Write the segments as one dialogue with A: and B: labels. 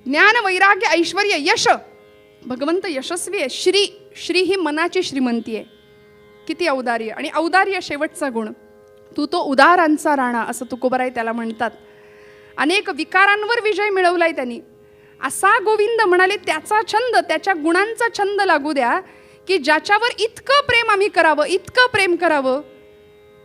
A: ज्ञान वैराग्य ऐश्वर्य यश, भगवंत यशस्वी आहे. श्री ही मनाची श्रीमंती आहे. किती औदार्य, आणि औदार्य शेवटचा गुण. तू तो उदारांचा राणा असं तुकोबराय त्याला म्हणतात. अनेक विकारांवर विजय मिळवलाय त्यांनी. असा गोविंद म्हणाले त्याचा छंद, त्याच्या गुणांचा छंद लागू द्या की ज्याच्यावर इतकं प्रेम आम्ही करावं, इतकं प्रेम करावं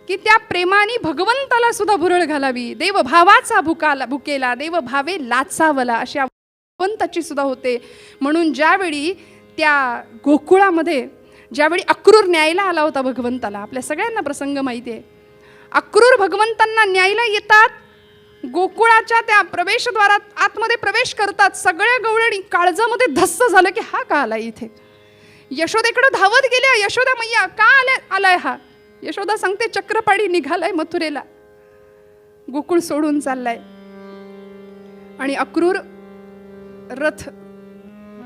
A: की त्या प्रेमाने भगवंताला सुद्धा भुरळ घालावी. देवभावाचा भुकेला देवभावे लाचावला अशी भगवंताची सुद्धा होते. म्हणून ज्यावेळी त्या गोकुळामध्ये ज्यावेळी अक्रूर न्यायला आला होता भगवंताला, आपल्या सगळ्यांना प्रसंग माहिती आहे. अक्रूर भगवंतांना न्यायला येतात, गोकुळाच्या त्या प्रवेशद्वारात आतमध्ये प्रवेश करतात. सगळ्या गवळणी काळजामध्ये धस्स झालं की हा का आलाय इथे. यशोदेकडे धावत गेल्या, यशोदा मैया का आलाय हा. यशोदा सांगते चक्रपाणी निघालाय मथुरेला, गोकुळ सोडून चाललाय. आणि अक्रूर रथ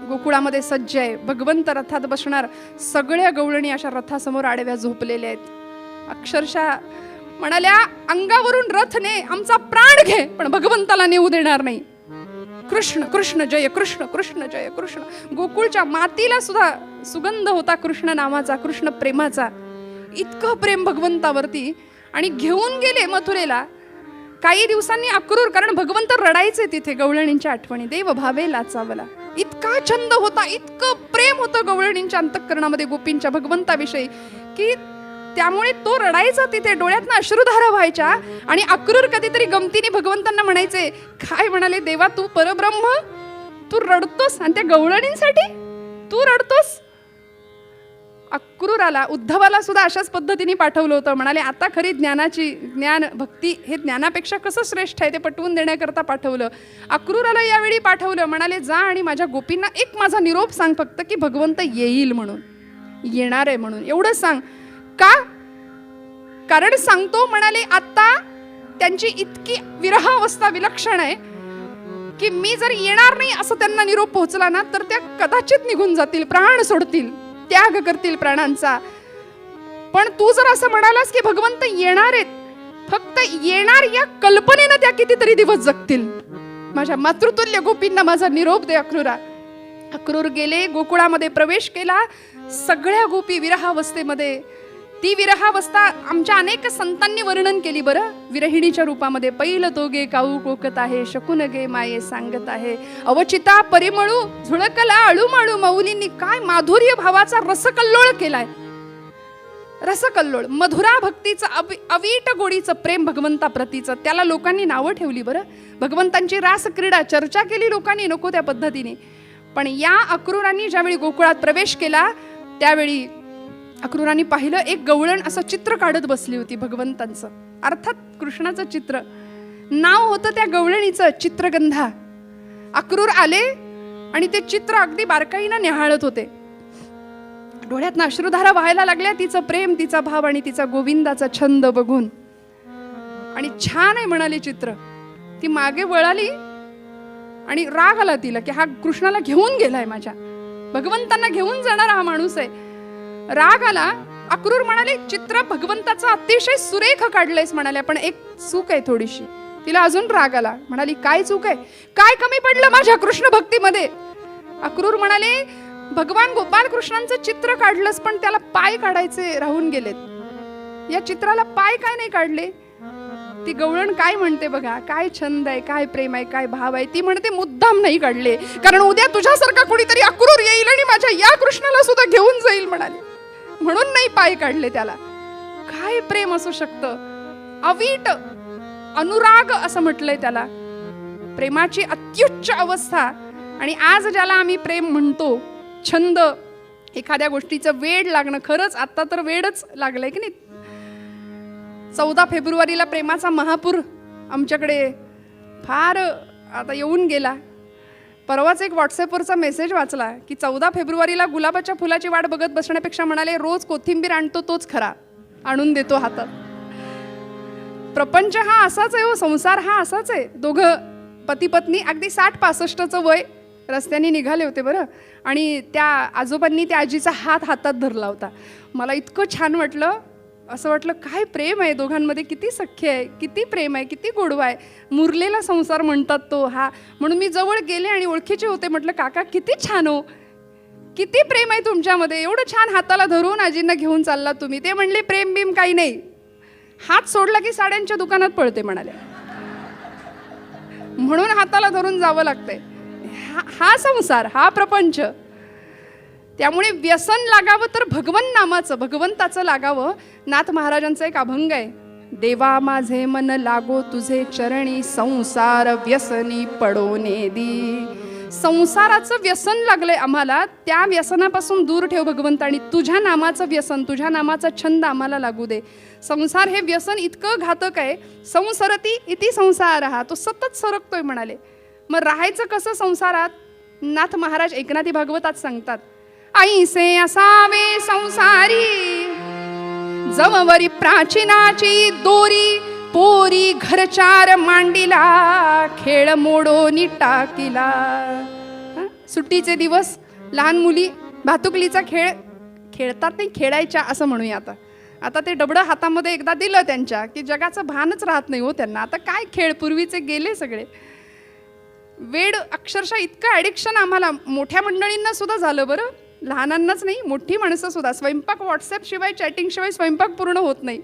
A: गोकुळामध्ये सज्ज आहे, भगवंत रथात बसणार. सगळ्या गवळणी अशा रथासमोर आडव्या झोपलेल्या आहेत. अक्षरशः म्हणाल्या अंगावरून रथ ने, आमचा प्राण घे, पण भगवंताला नेऊ देणार नाही. कृष्ण कृष्ण जय कृष्ण, कृष्ण जय कृष्ण. गोकुळच्या मातीला सुद्धा सुगंध होता कृष्ण नामाचा, कृष्ण प्रेमाचा. इतकं प्रेम भगवंतावरती. आणि घेऊन गेले मथुरेला. काही दिवसांनी अक्रूर, कारण भगवंत रडायचे तिथे गवळणींच्या आठवणी, देव भावे लाचावला. इतका छंद होता, इतकं प्रेम होतं गवळणींच्या अंतःकरणामध्ये गोपींच्या भगवंताविषयी की त्यामुळे तो रडायचा तिथे, डोळ्यातनं अश्रुधारा व्हायच्या. आणि अक्रूर कधीतरी गमतीने भगवंतांना म्हणायचे, काय म्हणाले, देवा तू परब्रह्म, तू रडतोस आणि त्या गवळणींसाठी तू रडतोस. अक्रूराला, उद्धवाला सुद्धा अशाच पद्धतीने पाठवलं होतं. म्हणाले आता खरी ज्ञान भक्ती हे ज्ञानापेक्षा कसं श्रेष्ठ आहे ते पटवून देण्याकरता पाठवलं. अक्रूराला यावेळी पाठवलं. म्हणाले जा आणि माझ्या गोपींना एक माझा निरोप सांग फक्त की भगवंत येईल म्हणून, येणार आहे म्हणून, एवढं सांग. का, कारण सांगतो म्हणाले आता त्यांची इतकी विरह अवस्था विलक्षण आहे की मी जर येणार नाही असं त्यांना निरोप पोहोचला ना तर त्या कदाचित निघून जातील, प्राण सोडतील, त्याग करतील प्राणांचा. पण तू जर असं म्हणालास की भगवंत येणार आहेत, फक्त येणार या कल्पनेनं त्या कितीतरी दिवस जगतील. माझ्या मातृतुल्य गोपींना माझा निरोप दे अक्रूरा. अक्रूर गेले, गोकुळामध्ये प्रवेश केला. सगळ्या गोपी विरहावस्थेमध्ये. ती विरहावस्था आमच्या अनेक संतांनी वर्णन केली बरं विरहिणीच्या रूपामध्ये. पहिलं तो गे काऊ कोकत आहे, शकून गे माये सांगत आहे, अवचिता परिमळू झुळकला अळूमाळू. माऊलींनी काय माधुर्य भावाचा रसकल्लोळ केलाय. रसकल्लोळ, मधुरा भक्तीचं, अवीट गोडीचं प्रेम भगवंताप्रतीचं. त्याला लोकांनी नावं ठेवली बरं. भगवंतांची रास क्रीडा चर्चा केली लोकांनी नको त्या पद्धतीने. पण या अक्रूरांनी ज्यावेळी गोकुळात प्रवेश केला त्यावेळी अक्रूरांनी पाहिलं एक गवळण असं चित्र काढत बसली होती भगवंतांचं, अर्थात कृष्णाचं चित्र. नाव होतं त्या गवळणीचं चित्रगंधा. अक्रूर आले आणि ते चित्र अगदी बारकाईनं निहाळत होते. डोळ्यातनं अश्रुधारा व्हायला लागल्या तिचं प्रेम, तिचा भाव आणि तिचा गोविंदाचा छंद बघून. आणि छान आहे म्हणाली चित्र. ती मागे वळाली आणि राग आला तिला की हा कृष्णाला घेऊन गेलाय, माझ्या भगवंतांना घेऊन जाणारा हा माणूस आहे. राग आला. अक्रूर म्हणाले चित्र भगवंताचं अतिशय सुरेख काढलंयस म्हणाले, पण एक चूक आहे थोडीशी. तिला अजून राग आला. म्हणाली काय चूक आहे, काय कमी पडलं माझ्या कृष्ण भक्तीमध्ये. अक्रूर म्हणाले भगवान गोपाल कृष्णांचं चित्र काढलंस पण त्याला पाय काढायचे राहून गेलेत. या चित्राला पाय काय नाही काढले. ती गवळण काय म्हणते बघा, काय छंद आहे, काय प्रेम आहे, काय भाव आहे. ती म्हणते मुद्दाम नाही काढले, कारण उद्या तुझ्यासारखा कोणीतरी अक्रूर येईल आणि माझ्या या कृष्णाला सुद्धा घेऊन जाईल म्हणाले, म्हणून नाही पाय काढले त्याला. काय प्रेम असू शकतं. अवीट अनुराग असं म्हटलंय त्याला, प्रेमाची अत्युच्च अवस्था. आणि आज ज्याला आम्ही प्रेम म्हणतो, छंद, एखाद्या गोष्टीचं वेड लागणं, खरंच आता तर वेडच लागलंय की नाही. 14 फेब्रुवारीला प्रेमाचा महापूर आमच्याकडे फार आता येऊन गेला. परवाच एक व्हॉट्सअपवरचा मेसेज वाचला की 14 फेब्रुवारीला गुलाबाच्या फुलाची वाट बघत बसण्यापेक्षा म्हणाले रोज कोथिंबीर आणतो तोच खरा, आणून देतो हातात. प्रपंच हा असाच आहे हो, संसार हा असाच आहे. दोघं पती पत्नी, अगदी 60-65चं वय, रस्त्याने निघाले होते बरं. आणि त्या आजोबांनी त्या आजीचा हात हातात धरला होता. मला इतकं छान वाटलं. असं वाटलं काय प्रेम आहे दोघांमध्ये, किती सख्य आहे, किती प्रेम आहे, किती गोडवा आहे, मुरलेला संसार म्हणतात तो हा. म्हणून मी जवळ गेले आणि ओळखीचे होते. म्हटलं काका किती छान हो, किती प्रेम आहे तुमच्यामध्ये, एवढं छान हाताला धरून आजींना घेऊन चालला तुम्ही. ते म्हणले प्रेम बिम काही नाही, हात सोडला की साड्यांच्या दुकानात पळते म्हणाले, म्हणून हाताला धरून जावं लागतंय. हा संसार, हा प्रपंच. त्यामुळे व्यसन लागावं तर भगवन नामाचं, भगवंताचं लागावं. नाथ महाराजांचा एक अभंग आहे, देवा माझे मन लागो तुझे चरणी, संसार व्यसनी पडोने दी. संसाराचं व्यसन लागलंय आम्हाला, त्या व्यसनापासून दूर ठेव भगवंता, आणि तुझ्या नामाचं व्यसन, तुझ्या नामाचा छंद आम्हाला लागू दे. संसार हे व्यसन इतकं घातक आहे. संसरती इति संसार, हा तो सतत सरकतोय म्हणाले. मग राहायचं कसं संसारात? नाथ महाराज एकनाथी भागवतात सांगतात, ऐसे असावे संसारी, जमवरी प्राचीनाची दोरी, पोरी घरचार मांडीला, खेळ मोडोनी टाकीला. सुट्टीचे दिवस लहान मुली भातुकलीचा खेळ खेळतात, नाही खेळायच्या असं म्हणूया. आता ते डबडं हातामध्ये एकदा दिलं त्यांच्या की जगाचं भानच राहत नाही हो त्यांना. आता काय खेळ, पूर्वीचे गेले सगळे. वेड अक्षरशः इतकं ॲडिक्शन आम्हाला मोठ्या मंडळींना सुद्धा झालं बरं, लहानांनाच नाही, मोठी माणसं सुद्धा. स्वयंपाक व्हॉट्सॲप शिवाय, चॅटिंग शिवाय स्वयंपाक पूर्ण होत नाही.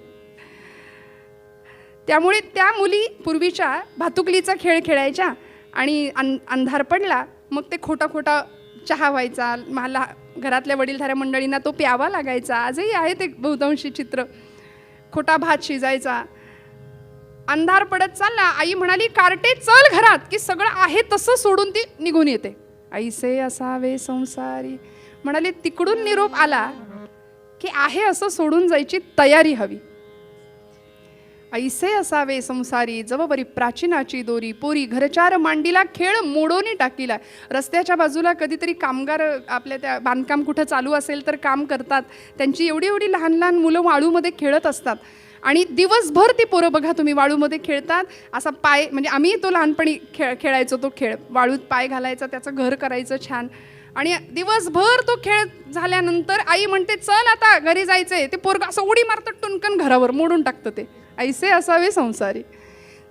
A: त्यामुळे त्या मुली पूर्वीच्या भातुकलीचा खेळ खेळायच्या आणि अंधार पडला मग ते खोटा खोटा चहा व्हायचा. मला घरातल्या वडीलधाऱ्या मंडळींना तो प्यावा लागायचा. आजही आहे ते बहुतांशी चित्र. खोटा भात शिजायचा. अंधार पडत चालला, आई म्हणाली कार्टे चल घरात, की सगळं आहे तसं सोडून ती निघून येते. ऐसे असावे संसारी म्हणाले. तिकडून निरोप आला की आहे असं सोडून जायची तयारी हवी. ऐसे असावे संसारी, जववरी प्राचीनाची दोरी, पोरी घरचार मांडीला, खेळ मोडोनी टाकीला. रस्त्याच्या बाजूला कधीतरी कामगार आपल्या त्या बांधकाम कुठं चालू असेल तर काम करतात, त्यांची एवढी एवढी लहान लहान मुलं वाळूमध्ये खेळत असतात आणि दिवसभर ती पोरं बघा तुम्ही वाळूमध्ये खेळतात. असा पाय, म्हणजे आम्ही तो लहानपणी खेळायचो तो खेळ, वाळूत पाय घालायचा, त्याचं घर करायचं छान, आणि दिवसभर तो खेळ झाल्यानंतर आई म्हणते चल आता घरी जायचंय. ते पोरगं असं उडी मारतं टुनकन घरावर, मोडून टाकतं ते. ऐसे असावे संसारी.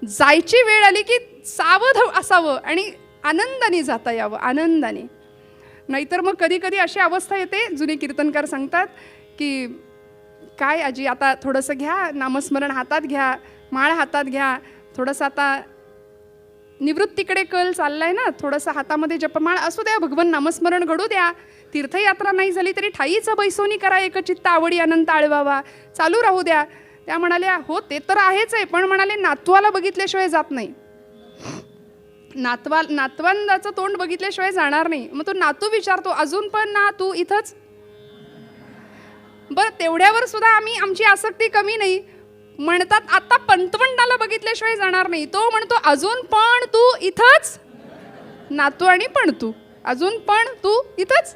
A: जायची वेळ आली की सावध असावं आणि आनंदाने जाता यावं, आनंदाने. नाहीतर मग कधी कधी अशी अवस्था येते, जुने कीर्तनकार सांगतात की काय आजी आता थोडंसं घ्या, नामस्मरण हातात घ्या, माळ हातात घ्या, थोडंसं आता निवृत्तीकडे कल चाललाय ना, थोडंसं हातामध्ये जपमाळ असू द्या, भगवन नामस्मरण घडू द्या, तीर्थयात्रा नाही झाली तरी ठाईचं बैसोनी करा, एकचित्त आवडी अनंत आळवावा, चालू राहू द्या. त्या म्हणाल्या हो ते तर आहेच आहे, पण म्हणाले नातवाला बघितल्याशिवाय जात नाही. नातवंदाचं तोंड बघितल्याशिवाय जाणार नाही. मग तो नातू विचारतो अजून पण ना तू इथंच? बरं तेवढ्यावर सुद्धा आमची आसक्ती कमी नाही. म्हणतात आता पंतवंडाला बघितल्याशिवाय जाणार नाही. तो म्हणतो अजून पण तू इथंच? नातू आणि पण तू, अजून पण तू इथंच.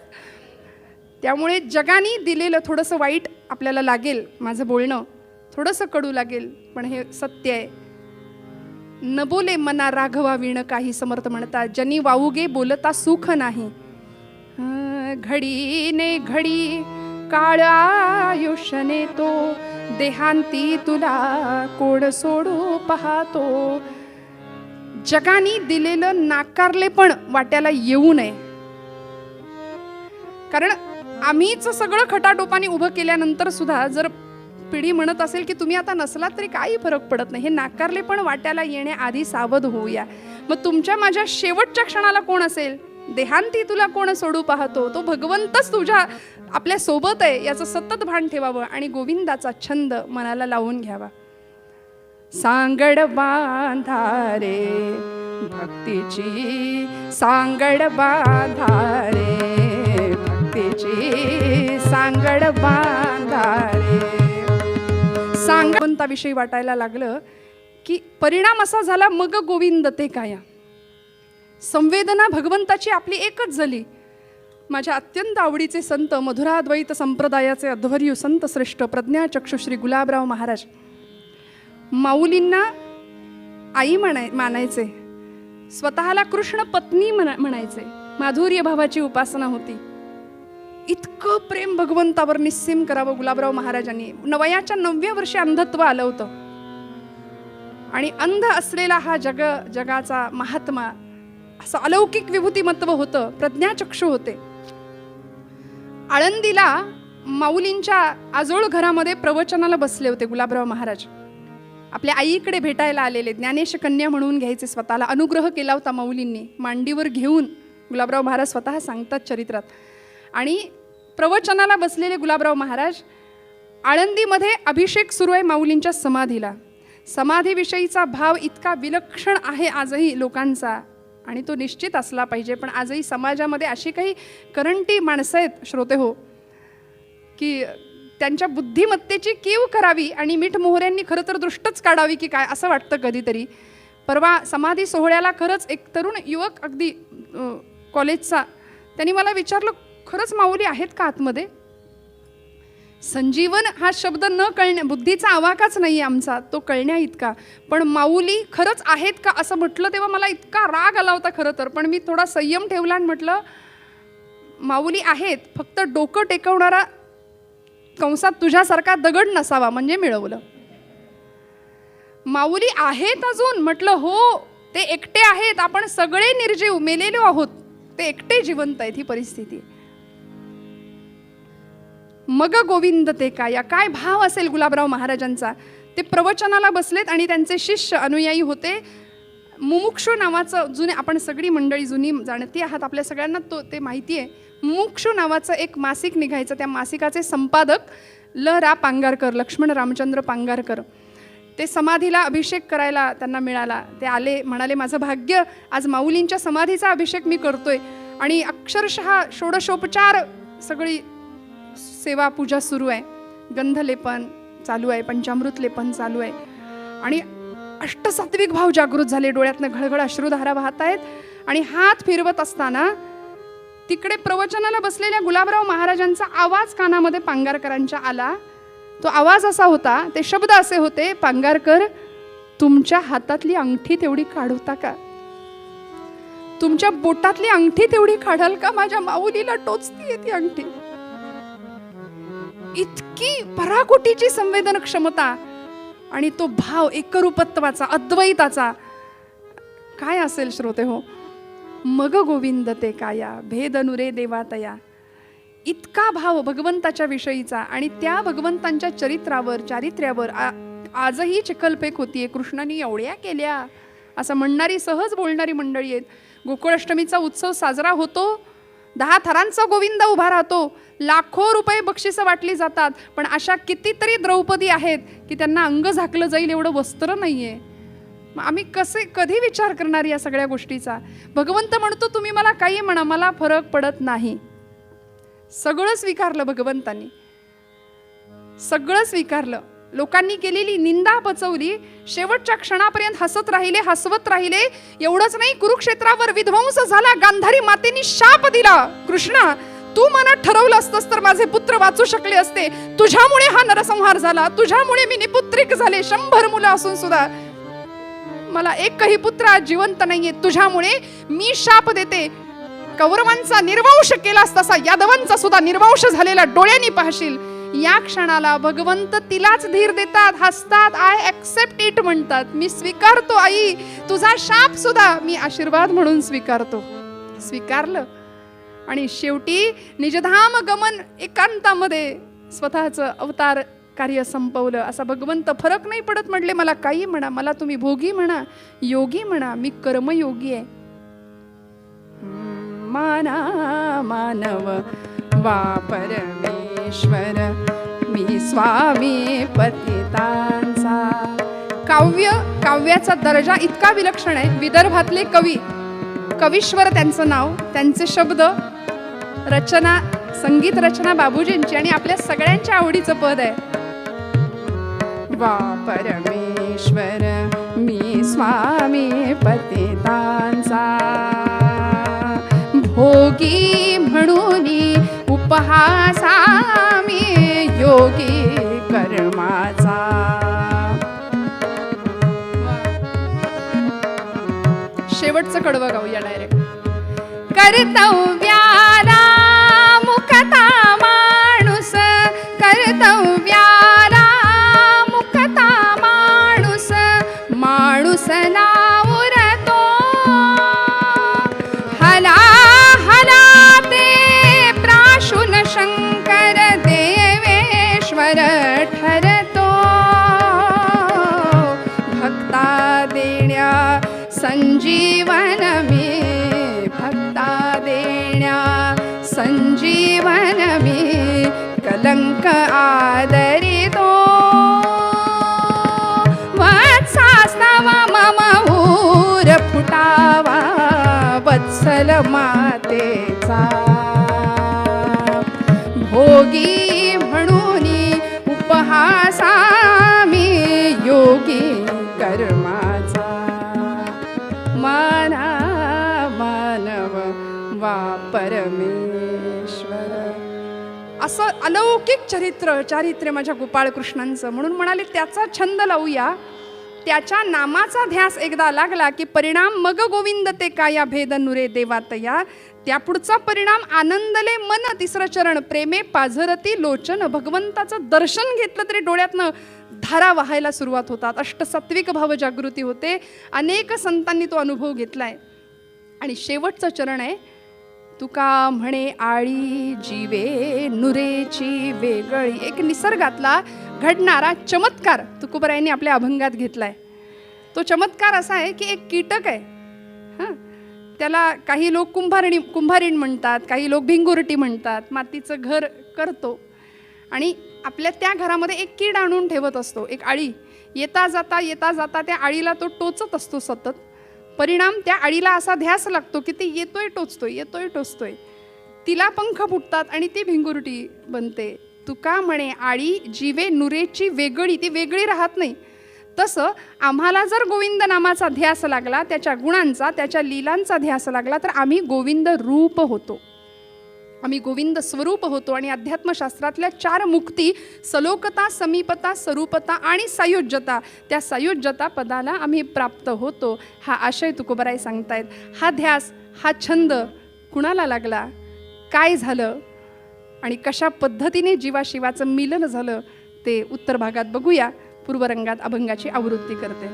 A: त्यामुळे जगाने दिलेलं थोडंसं वाईट आपल्याला लागेल, माझं बोलणं थोडंसं कडू लागेल, पण हे सत्य आहे. न बोले मना राघवा विण काही, समर्थ म्हणतात. जनी वाऊगे बोलता सुख नाही. घडीने घडी काळ आयुष्यने तो, देहांती तुला कोण सोडू पाहतो. जगाने दिलेलं नाकारले पण वाट्याला येऊ नये. कारण आम्हीच सगळं खटाटोपाने उभं केल्यानंतर सुद्धा जर पिढी म्हणत असेल की तुम्ही आता नसलात तरी काही फरक पडत नाही, हे नाकारले पण वाट्याला येण्याआधी सावध होऊया. मग तुमच्या माझ्या शेवटच्या क्षणाला कोण असेल? देहांती तुला कोण सोडू पाहतो. तो भगवंतच तुझ्या आपल्या सोबत आहे याचं सतत भान ठेवावं आणि गोविंदाचा छंद मनाला लावून घ्यावा. सांगड बांधा रे भक्तीची, सांगड बांधा रे भक्तीची, सांगड बांधा रे. भगवंताविषयी वाटायला लागलं की परिणाम असा झाला मग गोविंद ते काया. संवेदना भगवंताची आपली एकच झाली. माझ्या अत्यंत आवडीचे संत, मधुराद्वैत संप्रदायाचे अध्वर्यू संत श्रेष्ठ प्रज्ञाचक्षु श्री गुलाबराव महाराज माऊलींना आई मानायचे, स्वतःला कृष्ण पत्नी म्हणायचे. माधुर्य भावाची उपासना होती. इतकं प्रेम भगवंतावर निस्सीम करावं गुलाबराव महाराजांनी. वयाच्या 9व्या वर्षी अंधत्व आलं होतं आणि अंध असलेला हा जगाचा महात्मा, असं अलौकिक विभूतिमत्व होतं, प्रज्ञाचक्षु होते. आळंदीला माऊलींच्या आजोळ घरामध्ये प्रवचनाला बसले होते गुलाबराव महाराज. आपल्या आईकडे भेटायला आलेले, ज्ञानेश कन्या म्हणून घ्यायचे स्वतःला. अनुग्रह केला होता माऊलींनी मांडीवर घेऊन, गुलाबराव महाराज स्वतः सांगतात चरित्रात. आणि प्रवचनाला बसलेले गुलाबराव महाराज, आळंदीमध्ये अभिषेक सुरू आहे माऊलींच्या समाधीला. समाधीविषयीचा भाव इतका विलक्षण आहे आजही लोकांचा, आणि तो निश्चित असला पाहिजे. पण आजही समाजामध्ये अशी काही करंटी माणसं आहेत श्रोते हो, की त्यांच्या बुद्धिमत्तेची कीव करावी आणि मीठ मोहऱ्यांनी खरं तर दृष्टच काढावी की काय, असं वाटतं कधीतरी. परवा समाधी सोहळ्याला खरंच एक तरुण युवक, अगदी कॉलेजचा, त्यांनी मला विचारलं, खरंच माऊली आहेत का आतमध्ये? संजीवन हा शब्द न कळण्या, बुद्धीचा आवाकाच नाही आहे आमचा, तो कळण्या इतका. पण माऊली खरंच आहेत का असं म्हटलं तेव्हा मला इतका राग आला होता खरं तर. पण मी थोडा संयम ठेवला आणि म्हटलं, माऊली आहेत, फक्त डोकं टेकवणारा कंसात तुझ्यासारखा दगड नसावा म्हणजे मिळवलं. माऊली आहेत अजून? म्हटलं हो, ते एकटे आहेत, आपण सगळे निर्जीव मेलेलो आहोत, ते एकटे जिवंत आहेत. ही परिस्थिती. मग गोविंद ते काय, काय भाव असेल गुलाबराव महाराजांचा. ते प्रवचनाला बसलेत आणि त्यांचे शिष्य अनुयायी होते. मुमुक्षू नावाचं, जुने, आपण सगळी मंडळी जुनी जाणती आहात, आपल्या सगळ्यांना ते माहिती आहे. मुमुक्षू नावाचं एक मासिक निघायचं, त्या मासिकाचे संपादक ल.रा. पांगारकर, लक्ष्मण रामचंद्र पांगारकर. ते समाधीला अभिषेक करायला त्यांना मिळाला. ते आले, म्हणाले, माझं भाग्य, आज माऊलींच्या समाधीचा अभिषेक मी करतोय. आणि अक्षरशः षोडशोपचार सगळी सेवा पूजा सुरू आहे, गंधलेपन चालू आहे, पंचामृत लेपन चालू आहे. आणि अष्टसात्विक भाव जागृत झाले, डोळ्यातनं घळघळ अश्रुधारा वाहत आहेत. आणि हात फिरवत असताना तिकडे प्रवचनाला बसलेल्या गुलाबराव महाराजांचा आवाज कानामध्ये पांगारकरांच्या आला. तो आवाज असा होता, ते शब्द असे होते, पांगारकर, तुमच्या हातातली अंगठी तेवढी काढवता का? तुमच्या बोटातली अंगठी तेवढी काढाल का? माझ्या माऊलीला टोचतीये ती अंगठी. इतकी पराकोटीची संवेदन क्षमता आणि तो भाव एकरूपत्वाचा, अद्वैताचा काय असेल श्रोते हो. मग गोविंद ते काया, भेद नुरे देवातया. इतका भाव भगवंताच्या विषयीचा आणि त्या भगवंतांच्या चारित्र्यावर आजही चिखलफेक होतीये. कृष्णाने एवढ्या केल्या असं म्हणणारी, सहज बोलणारी मंडळी आहेत. गोकुळाष्टमीचा उत्सव साजरा होतो, 10 थरांचा गोविंद उभा राहतो, लाखो रुपये बक्षिसं वाटली जातात. पण अशा कितीतरी द्रौपदी आहेत की त्यांना अंग झाकलं जाईल एवढं वस्त्र नाहीये. आम्ही कधी विचार करणार या सगळ्या गोष्टीचा? भगवंत म्हणतो, तुम्ही मला काही म्हणा, मला फरक पडत नाही. सगळं स्वीकारलं भगवंतांनी, सगळं स्वीकारलं. लोकांनी केलेली निंदा पचवली, शेवटच्या क्षणापर्यंत हसत राहिले, हसवत राहिले. एवढंच नाही, कुरुक्षेत्रावर विध्वंस झाला, गांधारी मातेनी शाप दिला. कृष्णा, तू मनात ठरवलं असतंस तर माझे पुत्र वाचू शकले असते. तुझ्यामुळे हा नरसंहार झाला, तुझ्यामुळे मी निपुत्रिक झाले. 100 मुलं असून सुद्धा मला एकही पुत्र आज जिवंत नाहीये. तुझ्यामुळे मी शाप देते. कौरवांचा निर्वंश केलास तसा यादवांचा सुद्धा निर्वंश झालेला डोळ्यांनी पाहशील. या क्षणाला भगवंत तिलाच धीर देतात, हसतात. आय ऍक्सेप्ट इट म्हणतात. मी स्वीकारतो आई, तुझा शाप सुद्धा मी आशीर्वाद म्हणून स्वीकारतो. स्वीकारलं आणि शेवटी निजधाम गमन एकांतामध्ये स्वतःचं अवतार कार्य संपवलं. असा भगवंत फरक नाही पडत. म्हटले, मला काही म्हणा, मला तुम्ही भोगी म्हणा, योगी म्हणा, मी कर्मयोगी आहे. माना मानव वा परमेश्वर, मी स्वामी पतितांचा. काव्याचा दर्जा इतका विलक्षण आहे. विदर्भातले कवी, कवीश्वर त्यांचं नाव, त्यांचे शब्द, रचना, संगीत रचना बाबूजींची आणि आपल्या सगळ्यांच्या आवडीचं पद आहे. वा परमेश्वर, मी स्वामी पतितांचा, भोगी म्हणून उपहासा मी योगी कर्माचा. शेवटचं कडवं गाऊया डायरेक्ट. कर्तव्याला मुखता कर्तव्याला मुक्ता माणूस माणूस उरतो. हला हला ते प्राशुन शंकर देवेश्वर ठरतो. भक्ता देण्या संजीवन मी भक्ता देण्या संजीवन मी कलंक आदरितो. वत्सास्तव मम ऊर फुटावा वत्सल मातेचा. भोगी म्हणून उपहासा मी योगी कर्माचा. माना मानव वा परमेश्वर. असं अलौकिक चारित्र्य माझ्या गोपाळकृष्णांचं. म्हणून म्हणाले त्याचा छंद लावूया. त्याच्या नामाचा ध्यास एकदा लागला की परिणाम मग गोविंद ते काया भेद नुरे देवातया. त्यापुढचा परिणाम आनंदले मन तिसरं चरण प्रेमे पाझरती लोचन. भगवंताचं दर्शन घेतलं तरी डोळ्यातनं धारा वाहायला सुरुवात होतात. अष्टसात्विक भाव जागृती होते. अनेक संतांनी तो अनुभव घेतलाय. आणि शेवटचं चरण आहे तुका म्हणे आळी जीवे नुरेची वेगळी. एक निसर्गातला घडणारा चमत्कार तुकोबरायांनी आपल्या अभंगात घेतलाय. तो चमत्कार असा आहे की एक कीटक आहे. हां, त्याला काही लोक कुंभारीण म्हणतात, काही लोक भिंगुरटी म्हणतात. मातीचं घर करतो आणि आपल्या त्या घरामध्ये एक कीड आणून ठेवत असतो, एक आळी. येता जाता त्या आळीला तो टोचत असतो सतत. परिणाम त्या आळीला असा ध्यास लागतो की ती येतोय टोचतोय. तिला पंख फुटतात आणि ती भिंगुरटी बनते. तुका म्हणे आळी जीवे नुरेची वेगळी. ती वेगळी राहत नाही. तसं आम्हाला जर गोविंद नामाचा ध्यास लागला, त्याच्या गुणांचा त्याच्या लीलांचा ध्यास लागला तर आम्ही गोविंद रूप होतो, आम्ही गोविंद स्वरूप होतो. आणि अध्यात्मशास्त्रातल्या 4 मुक्ती सलोकता समीपता स्वरूपता आणि सायुज्यता, त्या सायुज्यता पदाला आम्ही प्राप्त होतो. हा आशय तुकोबराय सांगतायत. हा ध्यास हा छंद कुणाला लागला, काय झालं आणि कशा पद्धतीने जीवाशिवाचं मिलन झालं ते उत्तर भागात बघूया. पूर्वरंगात अभंगाची आवृत्ती करते.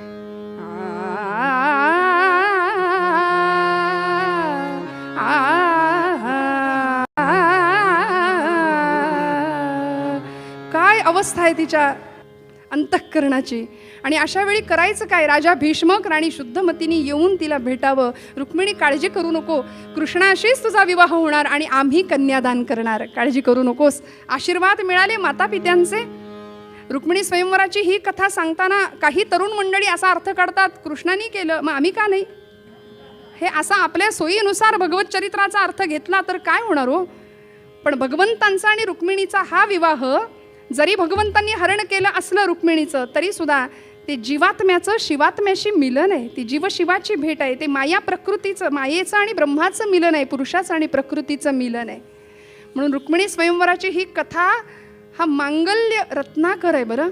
A: काय अवस्था आहे तिच्या अंतःकरणाची. आणि अशा वेळी करायचं काय? राजा भीष्मक राणी शुद्धमतीने येऊन तिला भेटावं. रुक्मिणी काळजी करू नको, कृष्णाशीच तुझा विवाह होणार आणि आम्ही कन्यादान करणार, काळजी करू नकोस. आशीर्वाद मिळाले माता पित्यांचे. रुक्मिणी स्वयंवराची ही कथा सांगताना काही तरुण मंडळी असा अर्थ काढतात कृष्णाने केलं मग आम्ही का नाही. हे असा आपल्या सोयीनुसार भगवत चरित्राचा अर्थ घेतला तर काय होणार हो. पण भगवंतांचा आणि रुक्मिणीचा हा विवाह जरी भगवंतांनी हरण केलं असलं रुक्मिणीचं, तरी सुद्धा ते जीवात्म्याचं शिवात्म्याशी मिलन आहे. ती जीवशिवाची भेट आहे. ते माया प्रकृतीचं, मायेचं आणि ब्रह्माचं मिलन आहे, पुरुषाचं आणि प्रकृतीचं मिलन आहे. म्हणून रुक्मिणी स्वयंवराची ही कथा हा मांगल्य रत्नाकर आहे. बरं,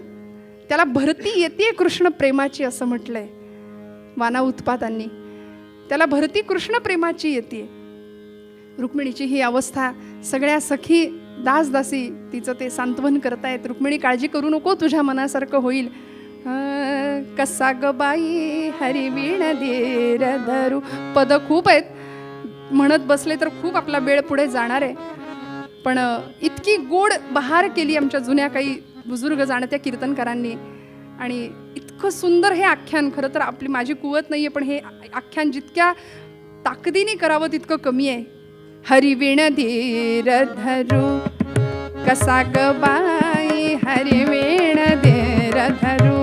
A: त्याला भरती येते कृष्ण प्रेमाची असं म्हटलंय वाना उत्पातांनी. त्याला भरती कृष्ण प्रेमाची येते. रुक्मिणीची ही अवस्था सगळ्या सखी दासदासी तिचं ते सांत्वन करतायत. रुक्मिणी काळजी करू नको, तुझ्या मनासारखं होईल. कसा ग बाई हरिवीण धीर धरू. पद खूप आहेत, म्हणत बसले तर खूप आपला वेळ पुढे जाणार आहे. पण इतकी गोड बहार केली आमच्या जुन्या काही बुजुर्ग जाणत्या कीर्तनकारांनी. आणि इतकं सुंदर हे आख्यान. खरं तर माझी कुवत नाही आहे, पण हे आख्यान जितक्या ताकदीने करावं तितकं कमी आहे. हरिवीण धीर धरू कसा ग बाई हरिवीण धीर धरू.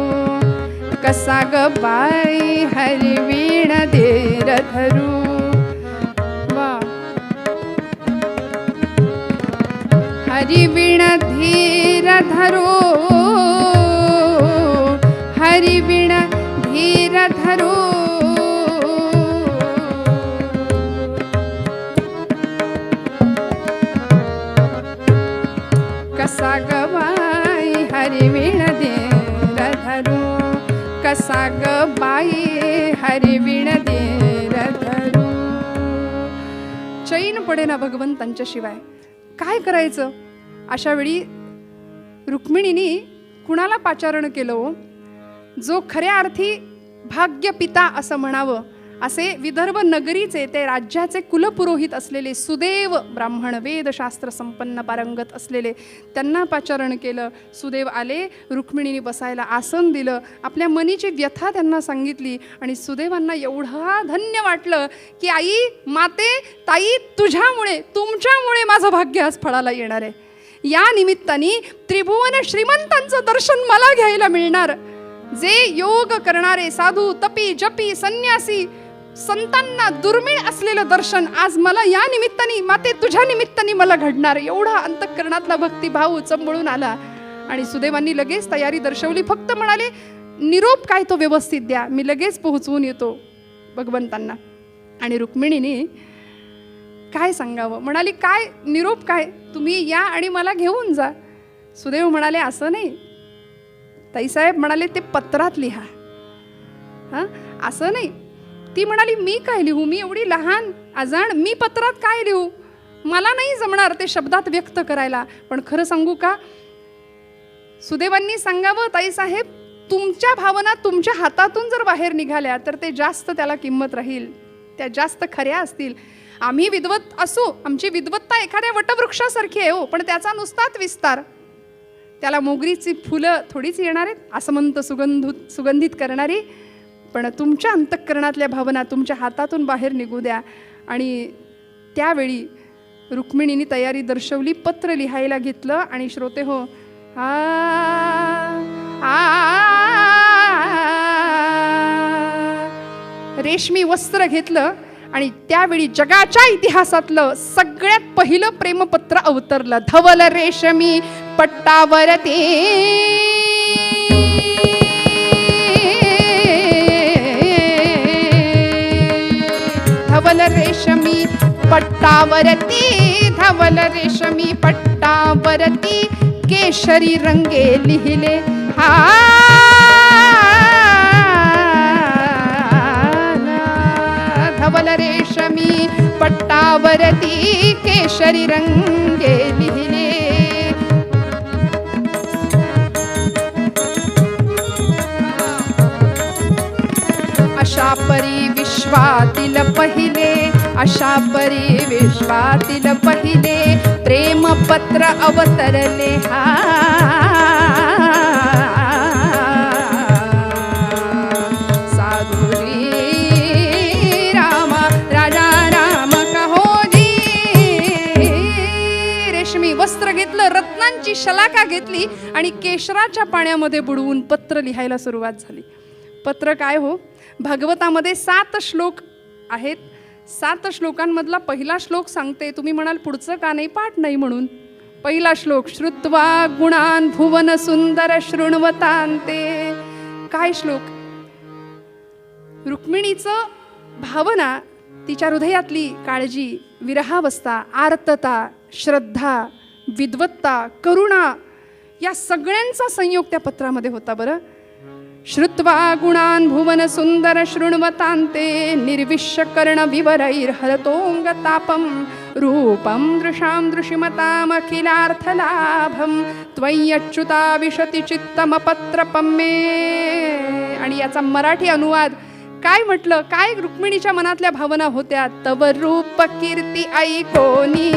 A: कसा ग बाई हरिवीण धीर धरू. हरिवीण धीर धरू. हरिवीण धीर धरू. कसा ग बाई हरिवीण धीर धरू. कसा ग बाई हरिवीण धीर धरू. चैन पडे ना भगवंतांच्या शिवाय. काय करायचं अशा वेळी? रुक्मिणीने कुणाला पाचारण केलं हो? जो खऱ्या अर्थी भाग्यपिता असं म्हणावं असे विदर्भ नगरीचे ते राज्याचे कुलपुरोहित असलेले सुदेव ब्राह्मण, वेदशास्त्र संपन्न पारंगत असलेले, त्यांना पाचारण केलं. सुदेव आले, रुक्मिणीने बसायला आसन दिलं, आपल्या मनीची व्यथा त्यांना सांगितली. आणि सुदेवांना एवढा धन्य वाटलं की आई, माते, ताई, तुझ्यामुळे, तुमच्यामुळे माझं भाग्य आज फळाला येणार आहे. या निमित्ताने त्रिभुवन श्रीमंतांचं दर्शन मला घ्यायला मिळणार. जे योग करणारे साधू, तपी, जपी, संन्यासी, संतांना दुर्मिळ असलेलं दर्शन आज मला या निमित्ताने, माते तुझ्या निमित्ताने मला घडणार. एवढा अंतःकरणातला भक्तिभाव उचंबळून आला. आणि सुदैवांनी लगेच तयारी दर्शवली. फक्त म्हणाले, निरोप काय तो व्यवस्थित द्या, मी लगेच पोहोचवून येतो भगवंतांना. आणि रुक्मिणीने काय सांगावं, म्हणाली, काय निरोप, काय तुम्ही या आणि मला घेऊन जा. सुदैव म्हणाले, असं नाही ताईसाहेब, म्हणाले ते पत्रात लिहा. हां, असं नाही. ती म्हणाली, मी काय लिहू, मी एवढी लहान अजाण, मी पत्रात काय लिहू, मला नाही जमणार ते शब्दात व्यक्त करायला. पण खरं सांगू का, सुदैवांनी सांगावं, ताईसाहेब तुमच्या भावना तुमच्या हातातून जर बाहेर निघाल्या तर ते जास्त त्याला किंमत राहील, त्या जास्त खऱ्या असतील. आम्ही विद्वत असू, आमची विद्वत्ता एखाद्या वटवृक्षासारखी आहे हो, पण त्याचा नुसताच विस्तार, त्याला मोगरीची फुलं थोडीच येणार आहेत, असं म्हणतं सुगंधित करणारी. पण तुमच्या अंतःकरणातल्या भावना तुमच्या हातातून बाहेर निघू द्या. आणि त्यावेळी रुक्मिणीने तयारी दर्शवली, पत्र लिहायला घेतलं. आणि श्रोते हो, रेशमी वस्त्र घेतलं. आणि त्यावेळी जगाच्या इतिहासातलं सगळ्यात पहिलं प्रेमपत्र अवतरलं. धवल रेशमी पट्टावरती धवल रेशमी पट्टावरती, धवल रेशमी पट्टावरती केशरी रंगे लिहिले. धवल रेशमी पट्टावरती केशरी रंगे लिहिले. अशा परी विश्वातील पहिले, अशा परी विश्वातील पहिले प्रेमपत्र अवतरले. साधुरी रामा राजा राम कहोजी. रेशमी वस्त्र घेतलं, रत्नांची शलाका घेतली आणि केशराच्या पाण्यामध्ये बुडवून पत्र लिहायला सुरुवात झाली. पत्र काय हो, भागवतामध्ये 7 श्लोक आहेत. 7 श्लोकांमधला पहिला श्लोक सांगते. तुम्ही म्हणाल पुढचं का नाही, पाठ नाही म्हणून. पहिला श्लोक, श्रुत्वा गुणान भुवन सुंदर शृण्वतांते. काय श्लोक, रुक्मिणीचं भावना, तिच्या हृदयातली काळजी, विरहावस्था, आर्तता, श्रद्धा, विद्वत्ता, करुणा, या सगळ्यांचा संयोग त्या पत्रामध्ये होता. बरं, श्रुत्वा गुणान भुवन सुंदर शृण्वतांते निर्विश्य कर्ण विवरैर हरतोंग तापम रूपम दृशाम दृशिमतामखिलार्थ लाभम त्वय्यच्युता विशति चित्तमपत्रपम मे. आणि याचा मराठी अनुवाद काय म्हटलं, काय रुक्मिणीच्या मनातल्या भावना होत्या. तव रूप कीर्ती ऐकोनी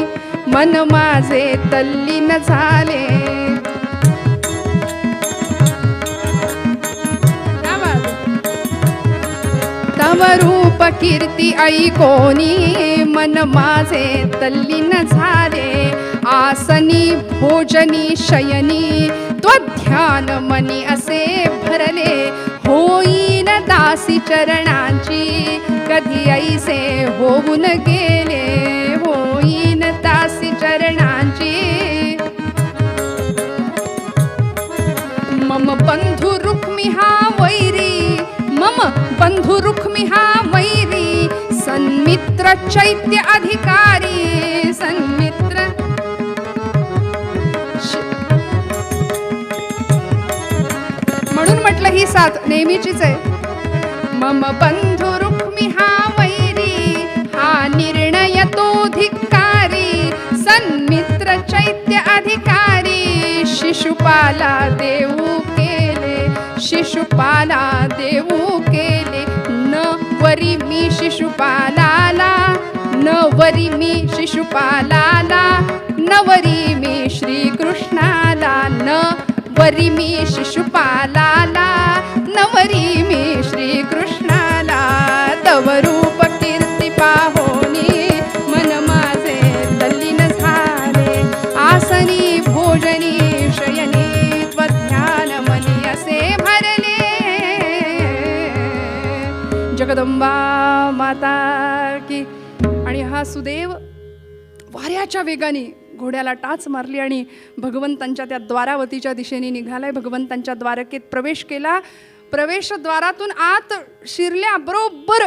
A: मन माझे तल्लीन झाले. तव रूप कीर्ती ऐकोनी मन माझे तल्लीन झाले. आसनी भोजनी शयनी त्वध्यान मनी असे भरले. होईन दासी चरणांची कधी ऐसे होऊन गेले. होईन दासी चरणांची. मम बंधु रुक्मी हा वैरी, मम बंधु रुक्मी हा वैरी सन्मित्र चैत्य अधिकारी. सन्मित्र म्हणून म्हटलं ही साथ नेहमीचीच आहे. मम बंधु रुक्मी हा वैरी हा निर्णय तो धिक्कारी. सन्मित्र चैत्य अधिकारी शिशु शिशुपाला देऊ केले, शिशुपाला देऊ केले. न वरी मी शिशुपालाला, न वरी मी शिशुपालाला, न वरी मी श्रीकृष्णाला. न वरी मी शिशुपालाला, न वरी मी श्रीकृष्णाला. तव रूप कीर्ती पाहोनी मन माझे तल्लीन झाले. आसनी भोजनी शयनी त्वध्यान मनी असे भरले. जगदंबा माता की. आणि हा सुदेव वाऱ्याच्या वेगाने घोड्याला टाच मारली आणि भगवंतांच्या त्या द्वारावतीच्या दिशेने निघालाय. भगवंतांच्या द्वारकेत प्रवेश केला. प्रवेशद्वारातून आत शिरल्याबरोबर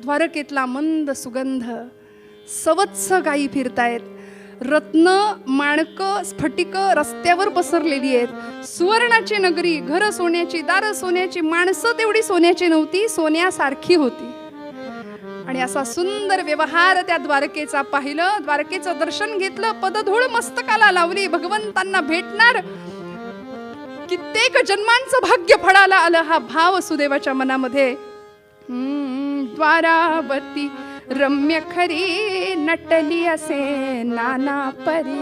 A: द्वारकेतला मंद सुगंध. सवत्स गायी फिरतायत. रत्न माणक स्फटिक रस्त्यावर पसरलेली आहेत. सुवर्णाची नगरी, घर सोन्याची, दार सोन्याची, माणसं तेवढी सोन्याची नव्हती, सोन्यासारखी होती. आणि असा सुंदर व्यवहार त्या द्वारकेचा पाहिलं. द्वारकेचं दर्शन घेतलं. पदधूळ मस्तकाला लावली. भगवंतांना भेटणार कित्येक जन्मांचं भाग्य फळाला आलं. हा भाव सुदेवाच्या मनामध्ये. द्वारावती रम्य खरी नटली असे नाना परी.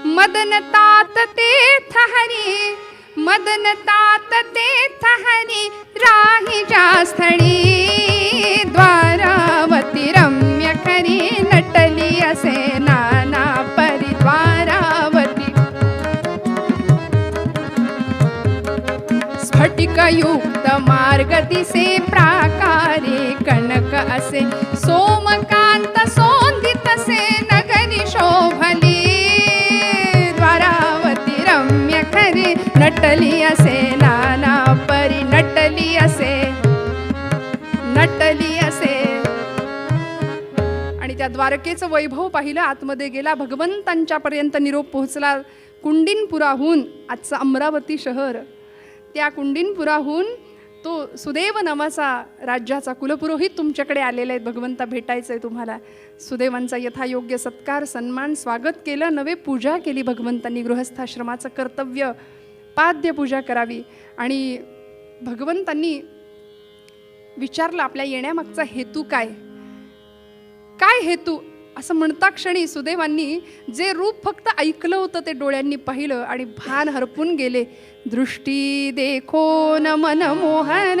A: मदन तात ते थहरी, मदन तात ते थहरी राही ज्या स्थळी. द्वारावती रम्य खरी नटली असे नाना परी. द्वारावती स्फटिकयुक्त मार्ग दिसे प्राकारे कनक असे. सोमकांत सोंदित असे नगरी शोभली. द्वारावती रम्य खरी नटली असे नाना परी. नटली असे, नटली असे. आणि त्या द्वारकेचं वैभव पाहिलं. आतमध्ये गेला. भगवंतांच्या पर्यंत निरोप पोहोचला. कुंडिनपुराहून आजचं अमरावती शहर, त्या कुंडिनपुराहून तो सुदेव नावाचा राज्याचा कुलपुरोहित तुमच्याकडे आलेले आहेत. भगवंता भेटायचं आहे तुम्हाला. सुदेवांचा यथायोग्य सत्कार सन्मान स्वागत केलं. नवे पूजा केली भगवंतांनी. गृहस्थाश्रमाचं कर्तव्य पाद्य पूजा करावी. आणि भगवंतांनी विचारलं आपल्या येण्यामागचा हेतू काय. काय हेतू असं म्हणता क्षणी सुदेवांनी जे रूप फक्त ऐकलं होतं ते डोळ्यांनी पाहिलं आणि भान हरपून गेले. दृष्टी देखो न मन मोहन,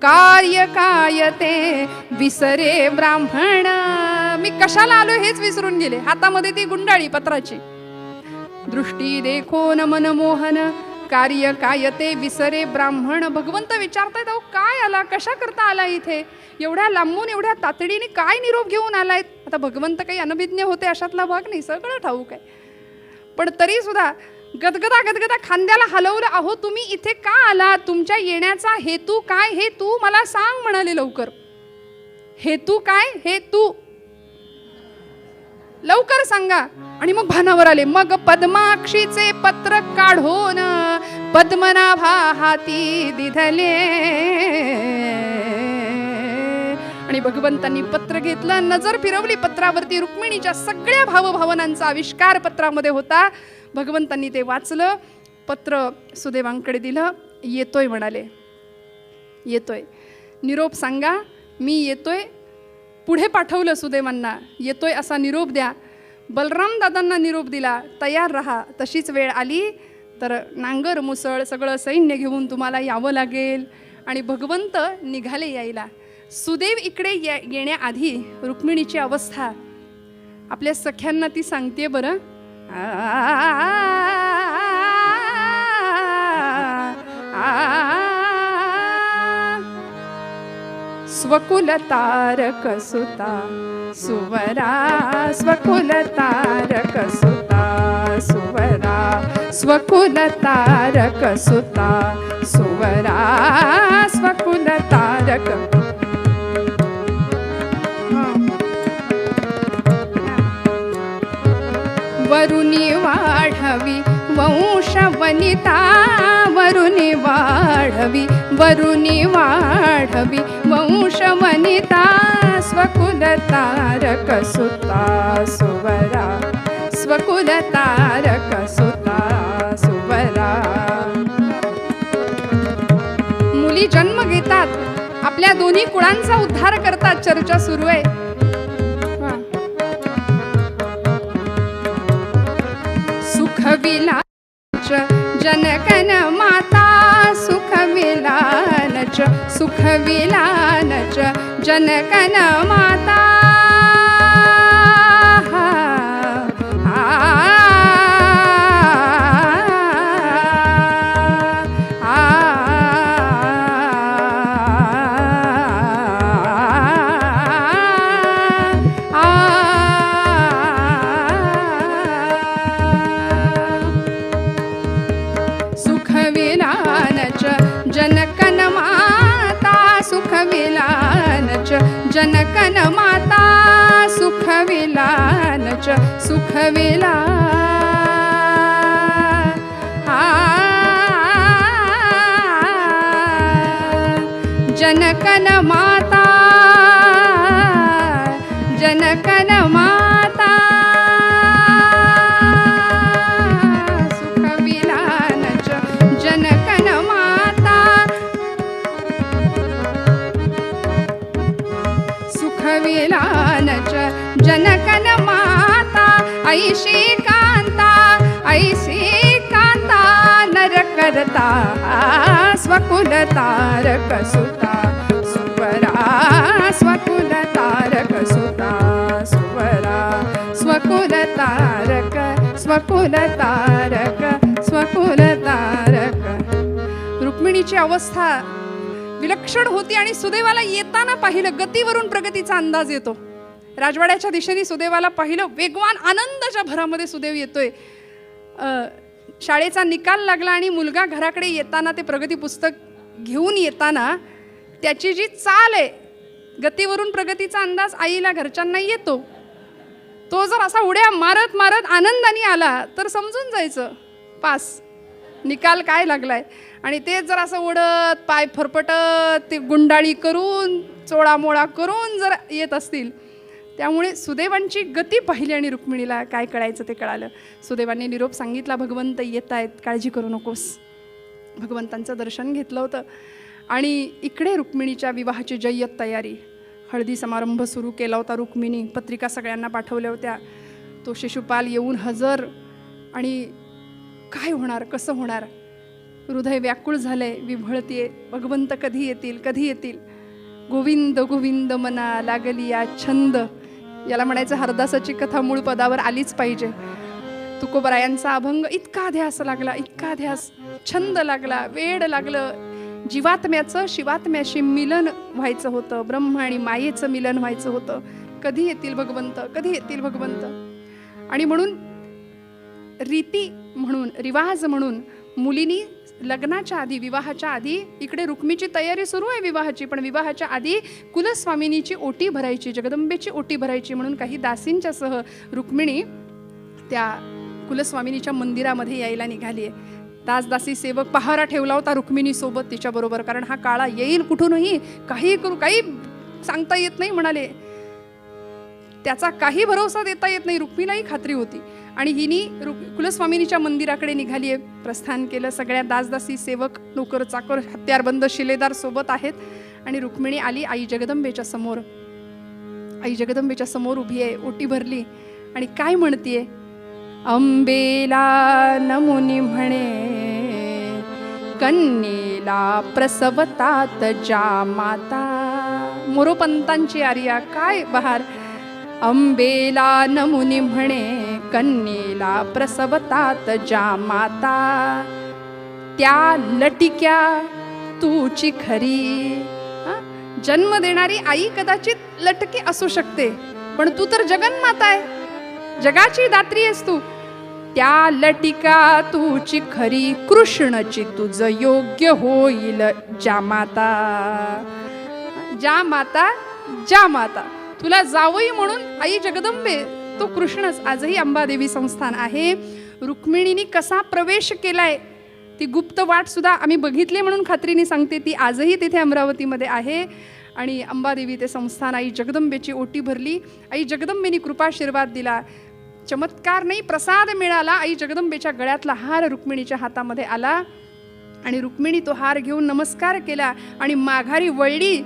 A: कार्य काय ते विसरे ब्राह्मण. मी कशाला आलो हेच विसरून गेले. हातामध्ये ती गुंडाळी पत्राची. दृष्टी देखो न मन मोहन, कार्य काय ते विसरे ब्राह्मण. भगवंत विचारतायत अहो काय आला, कशा करता आला इथे, एवढ्या लांबून एवढ्या तातडीने काय निरोप घेऊन आलायत. आता भगवंत काही अनभिज्ञ होते अशातला भाग नाही, सगळं ठाऊक आहे. पण तरी सुद्धा गदगदा गदगदा खांद्याला हलवलं. अहो तुम्ही इथे का आला, तुमच्या येण्याचा हेतू काय हे तू मला सांग म्हणाले लवकर. हेतू काय हे तू लवकर सांगा. आणि मग भानावर आले. मग पद्माक्षीचे पत्र काढून पद्मनाभा हाती दिधले. आणि भगवंतांनी पत्र घेतलं. नजर फिरवली पत्रावरती. रुक्मिणीच्या सगळ्या भावभावनांचा आविष्कार पत्रामध्ये होता. भगवंतांनी ते वाचलं. पत्र सुदेवांकडे दिलं. येतोय म्हणाले. येतोय, निरोप सांगा मी येतोय. पुढे पाठवलं सुदेवांना. येतोय असा निरोप द्या. बलराम दादांना निरोप दिला. तयार रहा, तशीच वेळ आली तर नांगर मुसळ सगळं सैन्य घेऊन तुम्हाला यावं लागेल. आणि भगवंत निघाले यायला. सुदेव इकडे येण्याआधी रुक्मिणीची अवस्था आपल्या सख्यांना ती सांगते बरं. स्वकुल तारक सुता सुवरा, स्वकुल तारक सुता सुवरा, स्वकुल तारक सुता सुवरा, स्वकुल तारक. वरुणी वाढवी वंश वनिता, वरुणी वाढवी, वरुणी वाढवी वंश वनिता, स्वकुल तारक सुता सुवरा. कुळांचा उद्धार करतात, चर्चा सुरू आहे. सुखविलाच जनकन माता, सुखविलानच सुखविलानच जनकन माता. जनकन माता सुखविलानच जनकन माता सुखविलानच सुखविला. जनकन माता जनकन माता सुखविलानच जनकन माता सुखविलानच जनकन माता. ऐशी कांता नर करता स्वकुल तारक सुता सुवरा स्वकुल तारक सुता सुवरा स्वकुल तारक स्वकुल तारक स्वकुल तारक. रुक्मिणीची अवस्था विलक्षण होती आणि सुदैवाला येताना पाहिलं, गतीवरून प्रगतीचा अंदाज येतो. राजवाड्याच्या दिशेने सुदैवाला पाहिलं, वेगवान आनंदाच्या भरामध्ये सुदैव येतोय. शाळेचा निकाल लागला आणि मुलगा घराकडे येताना ते प्रगती पुस्तक घेऊन येताना त्याची जी चाल आहे, गतीवरून प्रगतीचा अंदाज आईला घरच्यांना येतो. तो जर असा उड्या मारत मारत आनंदाने आला तर समजून जायचं पास, निकाल काय लागलाय. आणि ते जर असं उडत पाय फरफटत ते गुंडाळी करून चोळामोळा करून जर येत असतील. त्यामुळे सुदैवांची गती पाहिली आणि रुक्मिणीला काय कळायचं ते कळालं. सुदैवांनी निरोप सांगितला, भगवंत येत आहेत, काळजी करू नकोस. भगवंतांचं दर्शन घेतलं होतं. आणि इकडे रुक्मिणीच्या विवाहाची जय्यत तयारी, हळदी समारंभ सुरू केला होता. रुक्मिणी पत्रिका सगळ्यांना पाठवल्या होत्या. तो शिशुपाल येऊन हजर. आणि काय होणार, कसं होणार, हृदय व्याकुळ झालंय, विभळतीये. भगवंत कधी येतील, कधी येतील. गोविंद गोविंद मना लागली या छंद, याला म्हणायचं हरदासाची कथा मूळ पदावर आलीच पाहिजे. तुकोबरायांचा अभंग, इतका ध्यास लागला, इतका ध्यास, छंद लागला, वेड लागलं. जीवात्म्याचं शिवात्म्याशी मिलन व्हायचं होतं, ब्रह्म आणि मायेचं मिलन व्हायचं होतं. कधी येतील भगवंत, कधी येतील भगवंत. आणि म्हणून रीती म्हणून, रिवाज म्हणून मुलीनी लग्नाच्या आधी, विवाहाच्या आधी, इकडे रुक्मीची तयारी सुरू आहे विवाहाची, पण विवाहाच्या आधी कुलस्वामिनीची ओटी भरायची, जगदंबेची ओटी भरायची. म्हणून काही दासींच्या सह रुक्मिणी त्या कुलस्वामिनीच्या मंदिरामध्ये यायला निघाली आहे. दासदासी सेवक पहारा ठेवला होता रुक्मिणी सोबत तिच्याबरोबर, कारण हा काळा येईल कुठूनही, काही करू, काही सांगता येत नाही म्हणाले. त्याचा काही भरोसा देता येत नाही, रुक्मिणीलाही खात्री होती. आणि हिनी कुलस्वामिनीच्या मंदिराकडे निघाली आहे, प्रस्थान केलं. सगळ्या दासदासी सेवक नोकर चाकर हत्यारबंद शिलेदार सोबत आहेत. आणि रुक्मिणी आली आई जगदंबेच्या समोर. आई जगदंबेच्या समोर उभी आहे, ओटी भरली आणि काय म्हणतीये, अंबेला नमुनी म्हणे कन्येला प्रसवतात ज्या माता. मोरोपंतांची आर्या काय बहार. अंबेला नमुनी म्हणे कन्येला प्रसवतात ज्या माता, त्या लटिक्या तूची खरी. जन्म देणारी आई कदाचित लटकी असू शकते, पण तू तर जगन्माता आहे, जगाची दात्री आहेस तू. त्या लटिका तूची खरी, कृष्णची तुझ योग्य होईल ज्या माता. ज्या माता, ज्या माता, तुला जावई म्हणून आई जगदंबे तो कृष्णच. आजही अंबादेवी संस्थान आहे. रुक्मिणीने कसा प्रवेश केलाय ती गुप्त वाट सुद्धा आम्ही बघितली म्हणून खात्रीने सांगते, ती आजही तिथे अमरावतीमध्ये आहे. आणि अंबादेवी ते संस्थान, आई जगदंबेची ओटी भरली. आई जगदंबेनी कृपाशीर्वाद दिला. चमत्कार नाही, प्रसाद मिळाला. आई जगदंबेच्या गळ्यातला हार रुक्मिणीच्या हातामध्ये आला आणि रुक्मिणी तो हार घेऊन नमस्कार केला आणि माघारी वळली.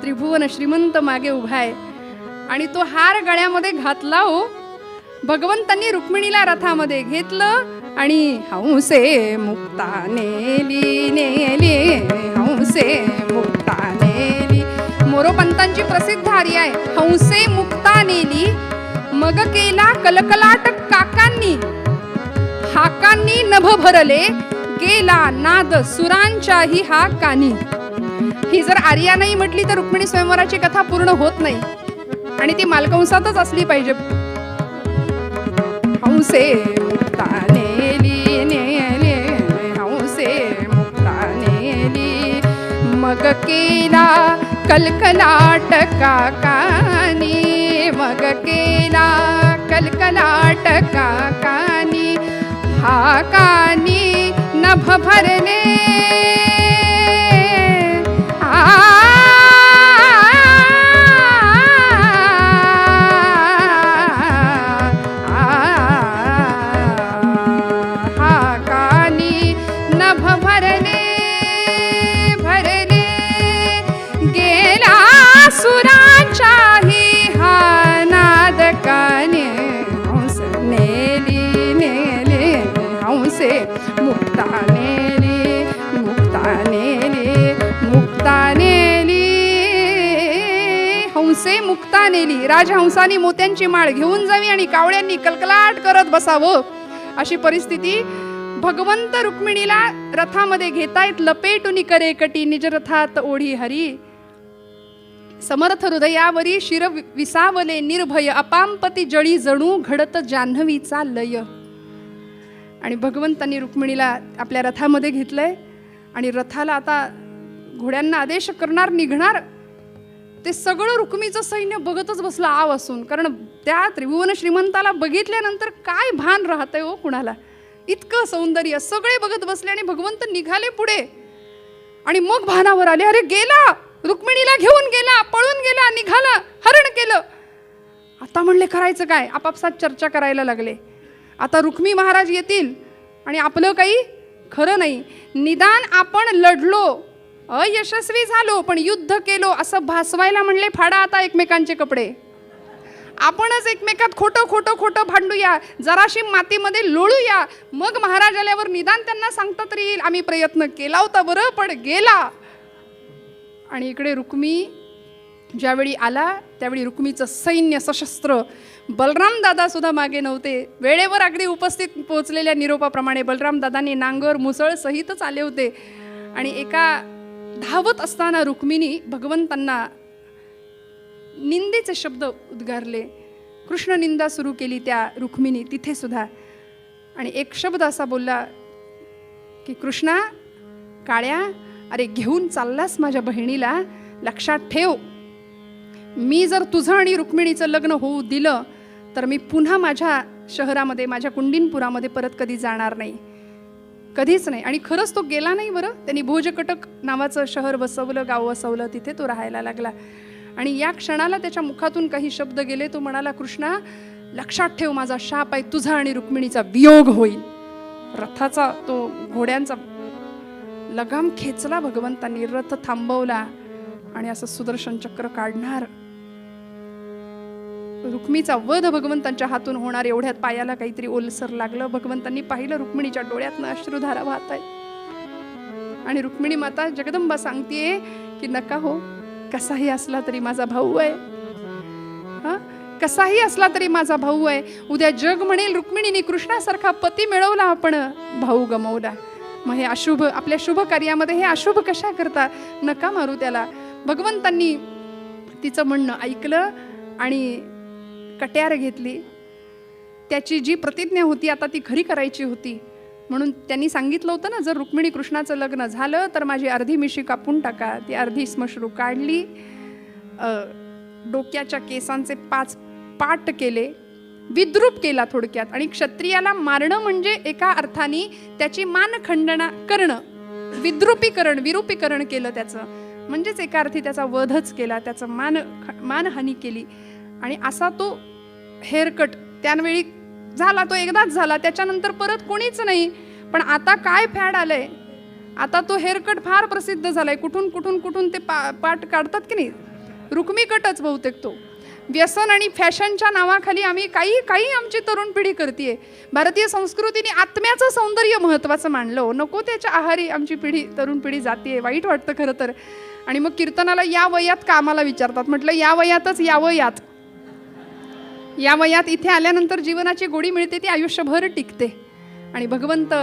A: त्रिभुवन श्रीमंत मागे उभा आहे आणि तो हार गळ्यामध्ये घातला हो भगवंतांनी रुक्मिणीला रथामध्ये घेतलं आणि हंसे मुक्ता नेली नेली हंसे मुक्ता नेली. मोरोपंतांची प्रसिद्ध आर्य आहे. हंसे मुक्ता नेली मग केला कलकलाट काकांनी हाकांनी नभ भरले गेला नाद सुरांच्याही हा कानी. ही जर आर्या नाही म्हटली तर रुक्मिणी स्वयंवराची कथा पूर्ण होत नाही आणि ती मालकंसातच असली पाहिजे. हंसे मुक्ता नेली नेली हंसे मुक्ता नेली मग केला कलकलाट काकानी मग केला कलकलाट काकानी हाकानी नभ भरले सुरांच्याही हा नाद काने हंस नेली नेली हंसे मुक्ता नेली मुक्ता नेली मुक्ता नेली हंसे मुक्ता नेली. राजहंसानी मोत्यांची माळ घेऊन जावी आणि कावळ्यांनी कलकलाट करत बसावं अशी परिस्थिती. भगवंत रुक्मिणीला रथामध्ये घेतायत लपेटून करे कटी निज रथात ओढी हरी. समर्थ हृदयावरी शिर विसावले निर्भय अपांपती जळी जणू घडत जान्हवीचा लय. आणि भगवंतांनी रुक्मिणीला आपल्या रथामध्ये घेतलंय आणि रथाला आता घोड्यांना आदेश करणार निघणार. ते सगळं रुक्मीचं सैन्य बघतच बसलं आव असून, कारण त्या त्रिभुवन श्रीमंताला बघितल्यानंतर काय भान राहतंय हो कुणाला. इतकं सौंदर्य सगळे बघत बसले आणि भगवंत निघाले पुढे आणि मग भानावर आले. अरे गेला, रुक्मिणीला घेऊन गेला, पळून गेला, निघाला, हरण केलं. आता म्हणले करायचं काय, आपापसात चर्चा करायला लागले. आता रुक्मी महाराज येतील आणि आपलं काही खरं नाही. निदान आपण लढलो, अयशस्वी झालो, पण युद्ध केलो असं भासवायला म्हणले फाडा आता एकमेकांचे कपडे. आपणच एकमेकात खोटं खोटं खोटं भांडूया, जराशी मातीमध्ये लोळूया, मग महाराज आल्यावर निदान त्यांना सांगता तरी येईल आम्ही प्रयत्न केला होता बरं पण गेला. आणि इकडे रुक्मी ज्यावेळी आला त्यावेळी रुक्मीचं सैन्य सशस्त्र, बलराम दादा सुद्धा मागे नव्हते. वेळेवर अगदी उपस्थित पोहोचलेल्या निरोपाप्रमाणे बलराम दादांनी नांगर मुसळ सहितच आले होते. आणि एका धावत असताना रुक्मिणी भगवंतांना निंदेचे शब्द उद्गारले. कृष्ण निंदा सुरू केली त्या रुक्मिणी तिथे सुद्धा. आणि एक शब्द असा बोलला की कृष्णा काळ्या, अरे घेऊन चाललास माझ्या बहिणीला, लक्षात ठेव, मी जर तुझं आणि रुक्मिणीचं लग्न होऊ दिलं तर मी पुन्हा माझ्या शहरामध्ये माझ्या कुंडिनपुरामध्ये परत कधी जाणार नाही, कधीच नाही. आणि खरंच तो गेला नाही बरं. त्यांनी भोजकटक नावाचं शहर बसवलं, गाव बसवलं, तिथे तो राहायला लागला. आणि या क्षणाला त्याच्या मुखातून काही शब्द गेले. तो म्हणाला कृष्णा लक्षात ठेव, माझा शाप आहे, तुझा आणि रुक्मिणीचा वियोग होईल. रथाचा तो घोड्यांचा लगाम खेचला भगवंतांनी, रथ थांबवला आणि असं सुदर्शन चक्र काढणार. रुक्मीचा वध भगवंतांच्या हातून होणार एवढ्यात पायाला काहीतरी ओलसर लागलं. भगवंतांनी पाहिलं रुक्मिणीच्या डोळ्यातनं अश्रुधारा वाहत आहेत आणि रुक्मिणी माता जगदंबा सांगतेय की नका हो, कसाही असला तरी माझा भाऊ आहे, कसाही असला तरी माझा भाऊ आहे. उद्या जग म्हणेल रुक्मिणीने कृष्णासारखा पती मिळवला, आपण भाऊ गमवला. मग हे अशुभ, आपल्या शुभ कार्यामध्ये हे अशुभ कशा करता, नका मारू त्याला. भगवंतांनी तिचं म्हणणं ऐकलं आणि कट्यार घेतली. त्याची जी प्रतिज्ञा होती आता ती खरी करायची होती. म्हणून त्यांनी सांगितलं होतं ना, जर रुक्मिणी कृष्णाचं लग्न झालं तर माझी अर्धी मिशी कापून टाका. ती अर्धी श्मश्रू काढली, डोक्याच्या केसांचे 5 पाट केले, विद्रूप केला थोडक्यात. आणि क्षत्रियाला मारणं म्हणजे एका अर्थाने त्याची मानखंडना करणं, विद्रूपीकरण विरूपीकरण केलं त्याचं, म्हणजेच एका अर्थी त्याचा वधच केला, त्याचं मानहानी केली. आणि असा तो हेअरकट त्यावेळी झाला, तो एकदाच झाला, त्याच्यानंतर परत कोणीच नाही. पण आता काय फॅड आलंय, आता तो हेअरकट फार प्रसिद्ध झालाय. कुठून कुठून कुठून ते पाट काढतात की नाही, रुक्मिकटच बहुतेक तो. व्यसन आणि फॅशनच्या नावाखाली आम्ही काही आमची तरुण पिढी करते. भारतीय संस्कृतीने आत्म्याचं सौंदर्य महत्त्वाचं मानलं, नको त्याच्या आहारी आमची तरुण पिढी जाते. वाईट वाटतं खरं तर. आणि मग कीर्तनाला या वयात का आम्हाला विचारतात. म्हटलं या वयातच यावं यात. या वयात इथे आल्यानंतर जीवनाची गोडी मिळते, ती आयुष्यभर टिकते. आणि भगवंत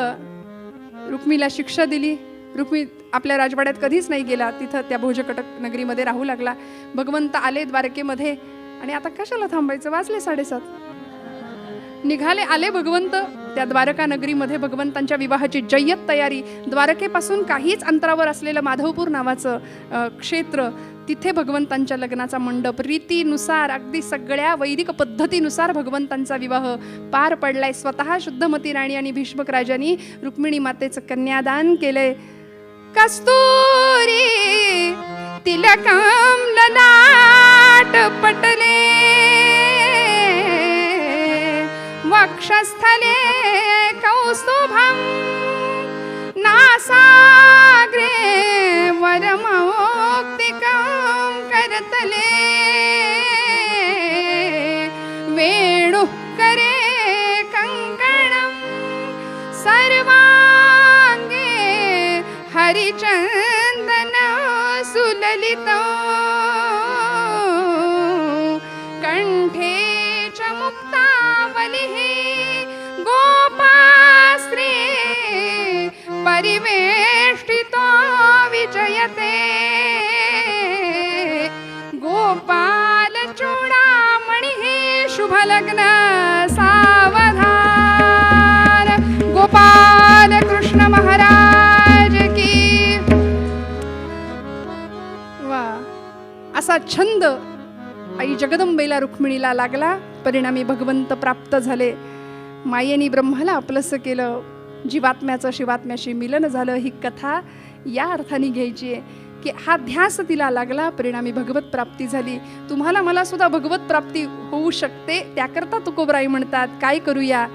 A: रुक्मीला शिक्षा दिली. रुक्मी आपल्या राजवाड्यात कधीच नाही गेला, तिथं त्या भोजकटक नगरीमध्ये राहू लागला. भगवंत आले द्वारकेमध्ये आणि आता कशाला थांबायचं, वाजले 7:30. निघाले आले भगवंत त्या द्वारका नगरीमध्ये. भगवंतांच्या विवाहाची जय्यत तयारी. द्वारकेपासून काहीच अंतरावर असलेलं माधवपूर नावाचं क्षेत्र, तिथे भगवंतांच्या लग्नाचा मंडप. रीतीनुसार अगदी सगळ्या वैदिक पद्धतीनुसार भगवंतांचा विवाह पार पडलाय. स्वतः शुद्धमती राणी आणि भीष्मक राजांनी रुक्मिणी मातेचं कन्यादान केलंय. कस्तुरी तिलकम ललाट पटले वक्षस्थले कौस्तुभं नासाग्रे वरमौक्तिकं करतले वेणुः करे कंकणं सर्वांगे हरिचंदन सुललितं कंठे च मुक्तावलिः गोपास्त्रे परिवेष्टितो विजयते गोपाल चूडामणिः शुभलग्न सावधान. गोपाल कृष्ण महाराज की. वा, असा छंद आई जगदंबेला रुक्मिणीला लागला. परिणामी भगवंत प्राप्त झाले. मायेनी ब्रह्माला आपलंसं केलं. जीवात्म्याचं शिवात्म्याशी मिलन झालं. ही कथा या अर्थाने घ्यायची आहे की हा ध्यास तिला लागला, परिणामी भगवत प्राप्ती झाली. तुम्हाला मला सुद्धा भगवत प्राप्ती होऊ शकते. त्याकरता तुकोबराई म्हणतात, काय करूया.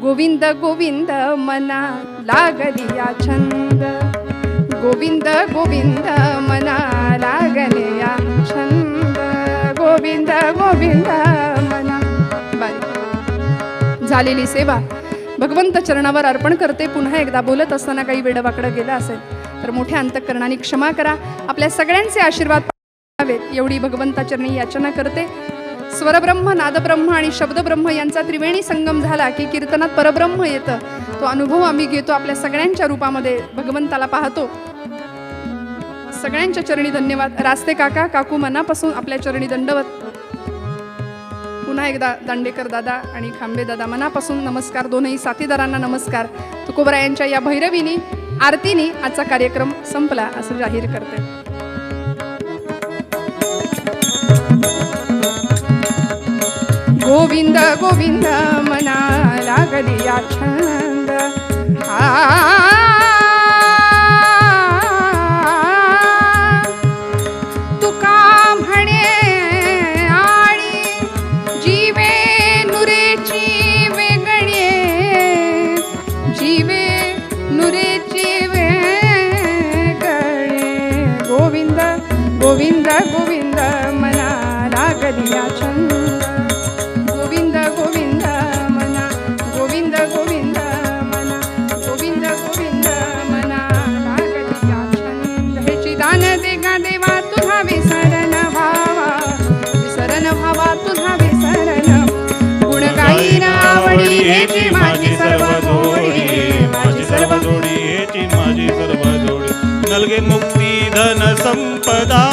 A: गोविंद गोविंद मना लागली या छंद. गोविंद गोविंद मना लागले या छंद. गोविंद गोविंद मना. झालेली सेवा भगवंत चरणावर अर्पण करते. पुन्हा एकदा बोलत असताना काही वेडवाकडं गेलं असेल तर मोठ्या अंतःकरणाने क्षमा करा. आपल्या सगळ्यांचे आशीर्वाद पाहावेत एवढी भगवंताचरणी याचना करते. स्वरब्रह्म, नादब्रह्म आणि शब्दब्रह्म यांचा त्रिवेणी संगम झाला की कीर्तनात परब्रह्म येतं. तो अनुभव आम्ही घेतो. आपल्या सगळ्यांच्या रूपामध्ये भगवंताला पाहतो. सगळ्यांच्या चरणी धन्यवाद. रास्ते काका काकू मनापासून आपल्या चरणी दंडवत. पुन्हा एकदा दांडेकर दादा आणि खांबे दादा मनापासून नमस्कार. दोनही साथीदारांना नमस्कार. तुकोबरायांच्या या भैरवीनी आरतीनी आजचा कार्यक्रम संपला असं जाहीर करते. गोविंद गोविंद मना लागली या छंद. गोविंद गोविंद मना लागली या छंद. गोविंद गोविंद मना. गोविंद गोविंद मना. गोविंद गोविंद मना लागली या छंद. हेची दान देगा देवा तुझा विसरण भावा. विसरण भावा तुझा विसरण. गुण गाई आवडी हेची माझी सर्व जोडी. माझी सर्व जोडी हेची माझी सर्व जोडी. नलगे मुक्ती धन संपदा.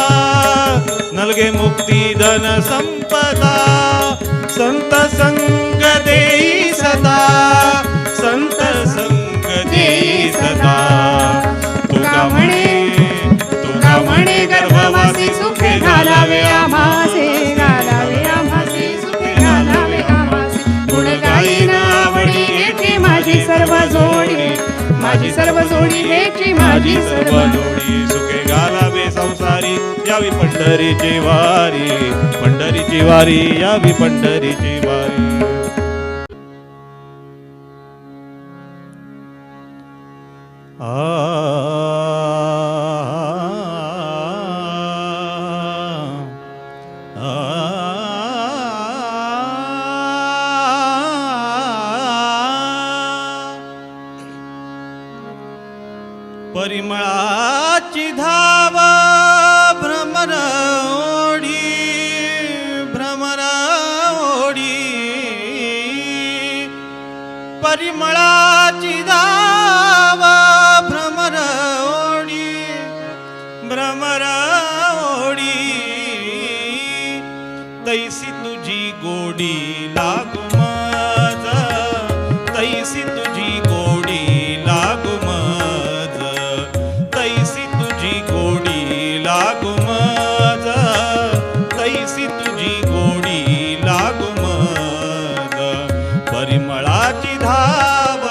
A: नलगे मुक्ती धन संपदा. संत संग देई सदा. संत संग देई सदा. तुका म्हणे गर्भवासी सुखे घालावे आम्हासे. घालावे आम्हासे सुखे घालावे आम्हासे. गुण गाईन आवडी हेची माझी सर्व जोडी. माझी सर्व जोडी हेची माझी सर्व जोडी. सुखे घालावे संसारी यावी पंढरीची वारी. पंढरीची वारी यावी पंढरीची वारी.
B: परिमळाची धाव भ्रमर ओढी, भ्रमर ओढी, परिमळाची धाव भ्रमर ओढी, भ्रमर ओढी, तैसी तुझी गोडी लागू मज, तैसी तुझी गोडी लागू मज, तैसी तुझी गोडी लागू मज, तैसी तुझी गोडी लागू मज, परिमळाची धाव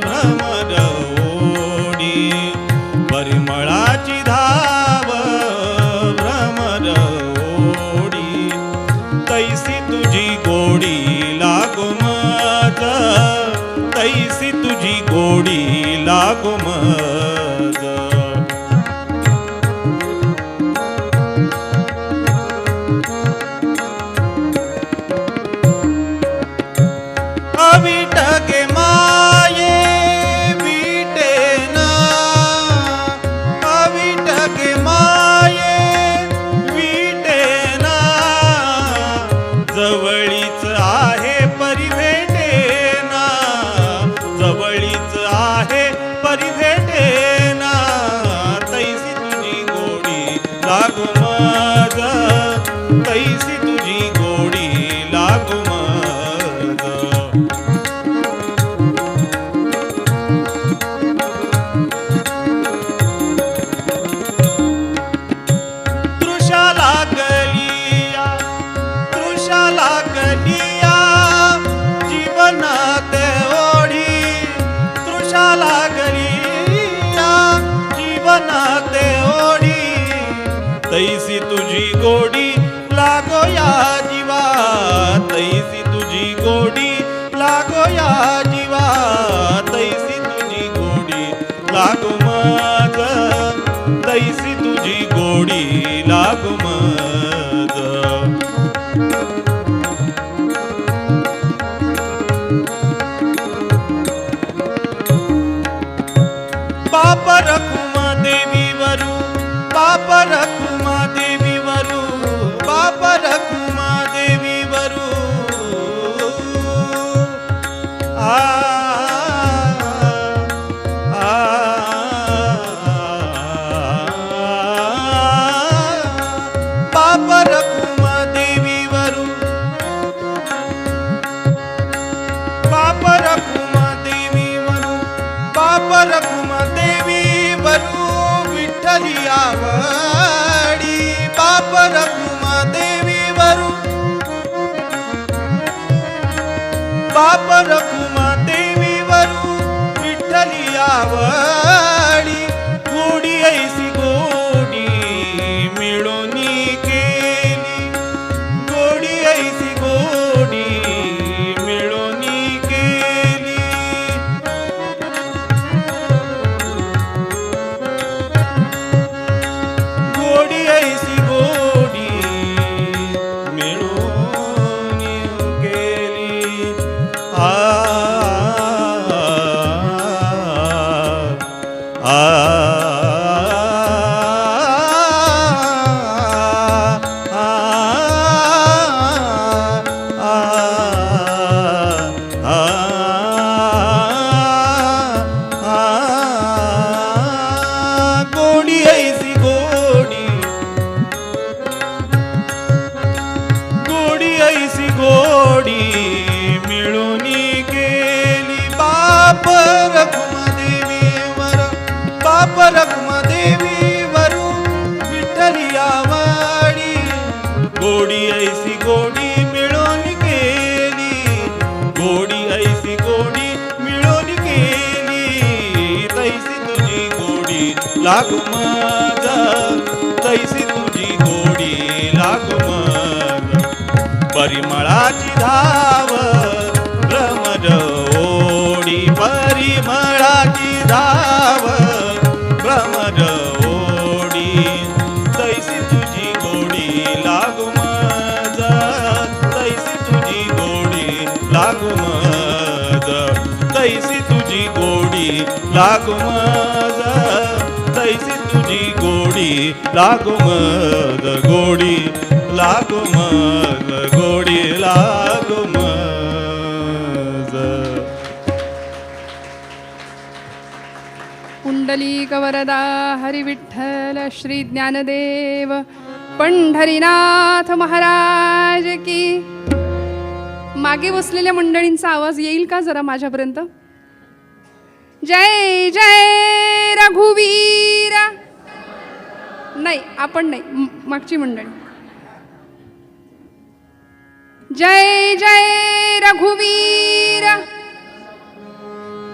B: भ्रमर ओढी, परिमळाची धाव भ्रमर ओढी, तैसी तुझी गोडी लागू मज, तैसी तुझी गोडी लागू मज. अविटके माये विटेना, अविटके माये विटेना, जवळीच आहे परी भेटेना, जवळीच आहे परी भेटेना, तैसी तुझी गोडी लागू मज, तैसी तुझी गोडी लागू मज. तृषा लागलिया, तृषा लागलिया, जीवनात ओढी, तृषा लागलिया, जीवनात ओढी, तैसी तुझी गोडी लागो या जीवा, तैसी तुझी गोडी लागो या जीवा, तैसी तुझी गोडी लागो मज, तैसी तुझी गोडी लागो मज. पाप रखुमा देवी वरू, पाप रखुमा देवी वरू, पाप रखुमा देवी वरू, आ आ पाप रखुमा देवी वरू, पाप रखुमा देवी वरू, पाप रखुमा देवी वरू, विठ्ठली आवडी, पाप रखुमा देवी वरू, पाप रखुमा देवी वरू, विठ्ठली आवडी, गोडी ऐसी गोडी मिळूनी केली, गोडी ऐसी गोडी मिळूनी केली, गोडी ऐसी गोडी मिळून गेली. आ आ गोडी ऐसी गोडी, गोडी ऐसी गोडी मिळूनी गेली. बाप रखुमा देवी वर, बाप रखुमा देवी वरू, विठ्ठली आवडी, गोडी ऐसी गोडी मिळून गेली, गोडी ऐसी गोडी मिळून गेली, तैसी तुझी गोडी लागू मज, तैसी तुझी गोडी लागू मज. परिमळाची धाव भ्रमर ओढी, परिमळाची धाव भ्रमर ओढी, तैसी तुझी गोडी लागू मज. लागू मज तैसी तुझी गोडी लागू मज तैसी तुझी गोडी लागू मज गोडी लागू मज गोडी लागू मज
A: पुंडलीक वरदा हरिविठ्ठल श्री ज्ञानदेव पंढरीनाथ महाराज की. मागे बसलेल्या मंडळींचा आवाज येईल का जरा माझ्यापर्यंत? जय जय रघुवीर. नाही आपण नाही, मागची मंडळी. जय जय रघुवीर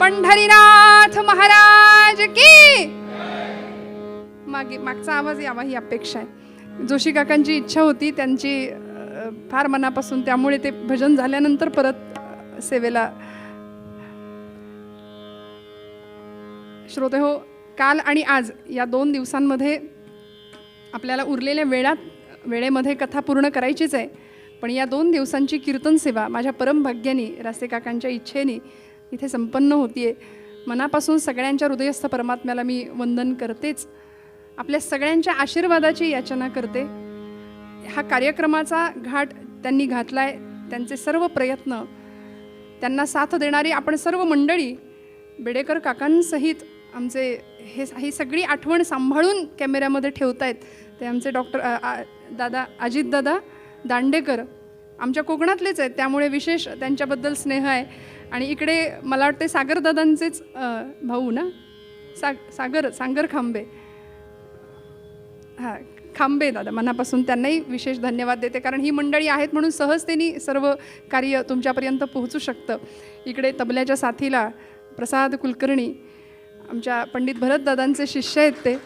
A: पंढरीनाथ महाराज की. मागचा आवाज यावा ही अपेक्षा आहे. जोशी काकांची इच्छा होती, त्यांची फार मनापासून, त्यामुळे ते भजन झाल्यानंतर परत सेवेला. श्रोते हो, काल आणि आज या 2 दिवसांमध्ये आपल्याला उरलेल्या वेळेमध्ये कथा पूर्ण करायचीच आहे. पण या 2 दिवसांची कीर्तन सेवा माझ्या परमभाग्याने, रासे काकांच्या इच्छेने इथे संपन्न होतीये. मनापासून सगळ्यांच्या हृदयस्थ परमात्म्याला मी वंदन करतेच. आपल्या सगळ्यांच्या आशीर्वादाची याचना करते. हा कार्यक्रमाचा घाट त्यांनी घातलाय. त्यांचे सर्व प्रयत्न, त्यांना साथ देणारी आपण सर्व मंडळी, बेडेकर काकांसहित आमचे ही सगळी आठवण सांभाळून कॅमेऱ्यामध्ये ठेवतायत ते आमचे डॉक्टर दादा अजितदादा दांडेकर, आमच्या कोकणातलेच आहेत, त्यामुळे विशेष त्यांच्याबद्दल स्नेह आहे. आणि इकडे मला वाटते सागरदादांचेच भाऊ ना, सागर खांबे, हां खांबे दादा, मनापासून त्यांनाही विशेष धन्यवाद देते, कारण ही मंडळी आहेत म्हणून सहजतेने सर्व कार्य तुमच्यापर्यंत पोहोचू शकतं. इकडे तबल्याच्या साथीला प्रसाद कुलकर्णी, आमच्या पंडित भरतदादांचे शिष्य आहेत. ते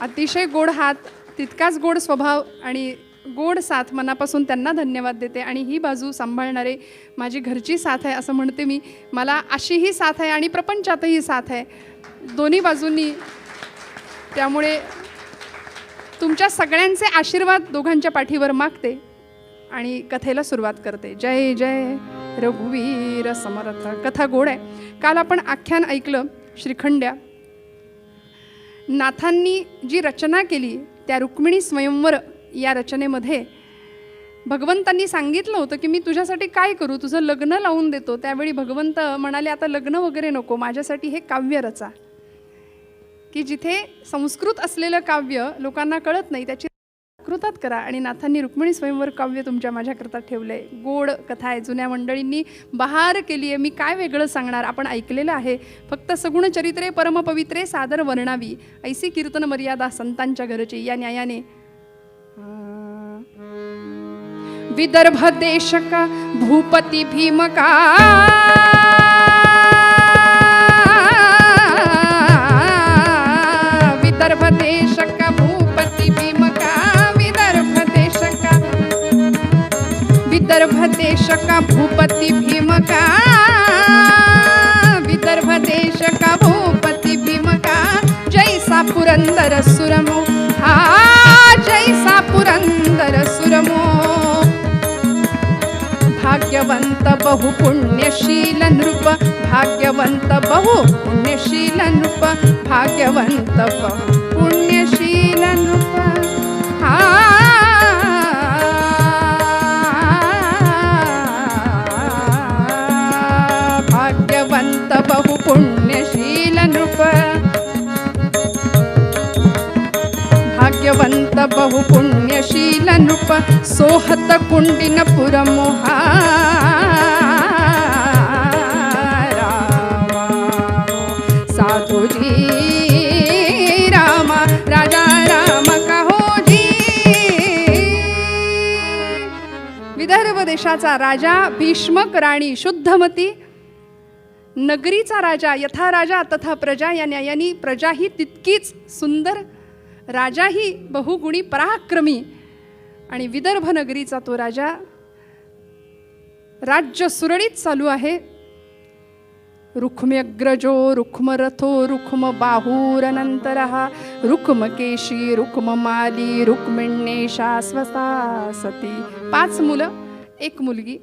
A: अतिशय गोड हात, तितकाच गोड स्वभाव आणि गोड साथ, मनापासून त्यांना धन्यवाद देते. आणि ही बाजू सांभाळणारे माझी घरची साथ आहे असं म्हणते मी. मला अशीही साथ आहे आणि प्रपंचातही साथ आहे, दोन्ही बाजूंनी. त्यामुळे तुमच्या सगळ्यांचे आशीर्वाद दोघांच्या पाठीवर मागते आणि कथेला सुरुवात करते. जय जय रघुवीर समर्थ. कथा गोड आहे. काल आपण आख्यान ऐकलं श्रीखंड्या. नाथांनी जी रचना केली त्या रुक्मिणी स्वयंवर या रचनेमध्ये भगवंतांनी सांगितलं होतं की मी तुझ्यासाठी काय करू, तुझं लग्न लावून देतो. त्यावेळी भगवंत म्हणाले आता लग्न वगैरे नको, माझ्यासाठी हे काव्य रचा, की जिथे संस्कृत असलेलं काव्य लोकांना कळत नाही त्याची कृतात करा. आणि नाथांनी रुक्मिणी स्वयंवर काव्य तुमच्या माझ्याकरता ठेवलंय. गोड कथा आहे, जुन्या मंडळींनी बहार केली आहे. मी काय वेगळं सांगणार, आपण ऐकलेलं आहे. फक्त सगुण चरित्रे परमपवित्रे सादर वर्णावी, ऐसी कीर्तन मर्यादा संतांच्या घरची. या न्यायाने विदर्भ देशका भूपती भीमका विदर्भ देशका भूपती भीमका विदर्भ देशका भूपती भीमका विदर्भ देशका भूपती भीमका जैसा पुरंदर सुरमो हा जैसा पुरंदर सुरमो भाग्यवंत बहु पुण्यशील नृप भाग्यवंत बहु पुण्यशील नृप भाग्यवंत बहु पुण्यशील नृप हा भाग्यवंत बहु पुण्यशील नृप भाग्यवंत बहु पुण्यशील नृप सोहत कुंडिन पुरमोहा रामा साधुजी रामा राजा राम कहोजी. विदर्भ देशाचा राजा भीष्मक राणी शुद्धमती, नगरीचा राजा यथा राजा तथा प्रजा. या न्यायाने प्रजा ही तितकीच सुंदर, राजाही बहुगुणी पराक्रमी. आणि विदर्भ नगरीचा तो राजा, राज्य सुरळीत चालू आहे. रुक्म्यग्रजो रुक्मरथो रुक्म बाहुरनंतरः रुक्मकेशी रुक्ममाली रुक्मिण्येषा स्वसा सती. 5 मुलं 1 मुलगी.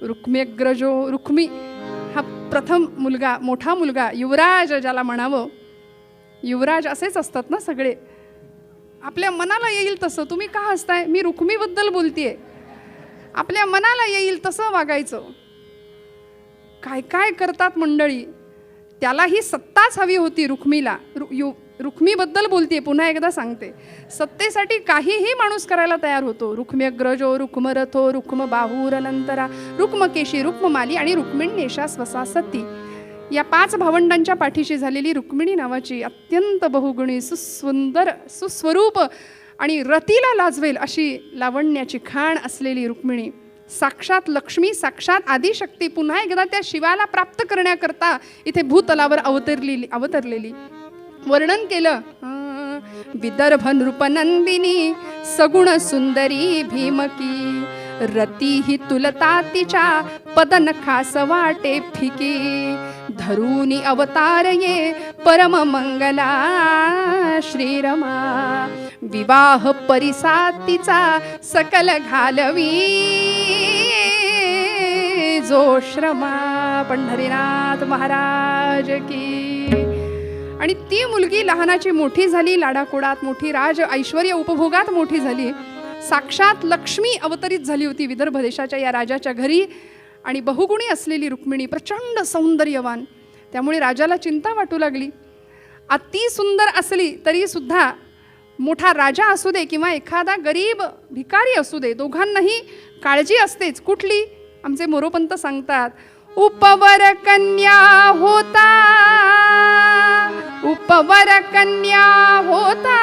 A: रुक्म्यग्रजो रुक्मी हा प्रथम मुलगा, मोठा मुलगा, युवराज ज्याला म्हणावं. युवराज असेच असतात ना सगळे, आपल्या मनाला येईल तसं. तुम्ही का हसताय? मी रुक्मीबद्दल बोलतेय. आपल्या मनाला येईल तसं वागायचं. काय काय करतात मंडळी. त्याला ही सत्ताच हवी होती रुक्मीला. रुक्मीबद्दल बोलते, पुन्हा एकदा सांगते. सत्तेसाठी काहीही माणूस करायला तयार होतो. रुक्म्यग्रजो रुक्मरथो रुक्मबाहुरनंतरा रुक्मकेशी रुक्ममाली आणि रुक्मिण्येषा स्वसा सती. या 5 भावंडांच्या पाठीशी झालेली रुक्मिणी नावाची अत्यंत बहुगुणी, सुंदर, सुस्वरूप आणि रतीला लाजवेल अशी लावण्याची खाण असलेली रुक्मिणी, साक्षात लक्ष्मी, साक्षात आदिशक्ती, पुन्हा एकदा त्या शिवाला प्राप्त करण्याकरता इथे भूतलावर अवतरलेली. वर्णन केलं. विदर्भ नृपनंदिनी सगुण सुंदरी भीमकी, रती ही तुलता तिच्या पदनखास वाटे फिकी, धरूनी अवतार ये परम मंगला श्रीरमा, विवाह परिसातीचा सकल घालवी जो श्रमा. पंढरीनाथ महाराज की. आणि ती मुलगी लहानाची मोठी झाली, लाडाकोडात मोठी, राज ऐश्वर्य उपभोगात मोठी झाली. साक्षात लक्ष्मी अवतरित झाली होती विदर्भ देशाच्या या राजाच्या घरी. आणि बहुगुणी असलेली रुक्मिणी प्रचंड सौंदर्यवान. त्यामुळे राजाला चिंता वाटू लागली. अति सुंदर असली तरी सुद्धा मोठा राजा असू दे किंवा एखादा गरीब भिकारी असू दे, दोघांनाही काळजी असतेच. कुठली? आमचे मोरोपंत सांगतात, उपवर कन्या होता, उपवर कन्या होता,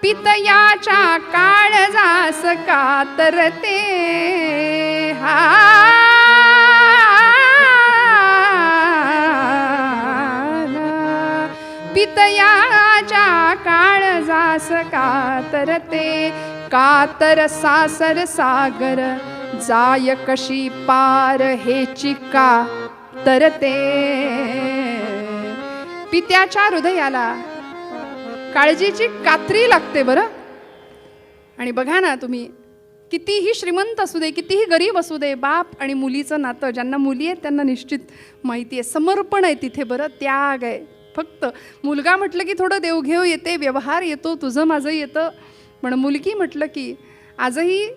A: पितयाच्या काळजास कातरते. हा पितयाच्या काळजास कातरते, कातर सासर सागर जाय कशी पार हेची का तरते. पित्याच्या हृदयाला काळजीची कात्री लागते बरं. आणि बघा ना तुम्ही, कितीही श्रीमंत असू दे, कितीही गरीब असू दे, बाप आणि मुलीचं नातं, ज्यांना मुली आहेत त्यांना निश्चित माहिती आहे, समर्पण आहे तिथे बरं, त्याग आहे. फक्त मुलगा म्हटलं की थोडं देवघेव येते, व्यवहार येतो, तुझं माझं येतं. पण मुलगी म्हटलं की आजही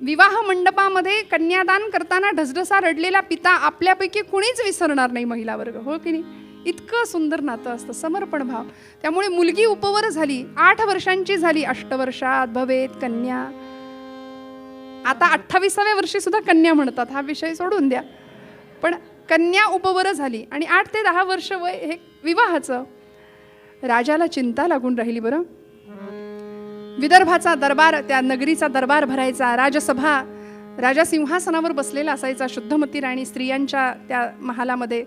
A: विवाह मंडपामध्ये कन्यादान करताना ढसढसा रडलेला पिता आपल्यापैकी कुणीच विसरणार नाही महिला वर्ग, हो की नाही? इतकं सुंदर नातं असतं, समर्पण भाव. त्यामुळे मुलगी उपवर झाली, 8 वर्षांची झाली. 8 वर्षात भवेत कन्या. आता 28व्या वर्षी सुद्धा कन्या म्हणतात, हा विषय सोडून द्या. पण कन्या उपवर झाली आणि 8 ते 10 वर्ष वय हे विवाहाचं. राजाला चिंता लागून राहिली बरं. विदर्भाचा दरबार, त्या नगरीचा दरबार भरायचा, राजसभा, राजा सिंहासनावर बसलेला असायचा. शुद्धमती राणी स्त्रियांच्या त्या महालामध्ये,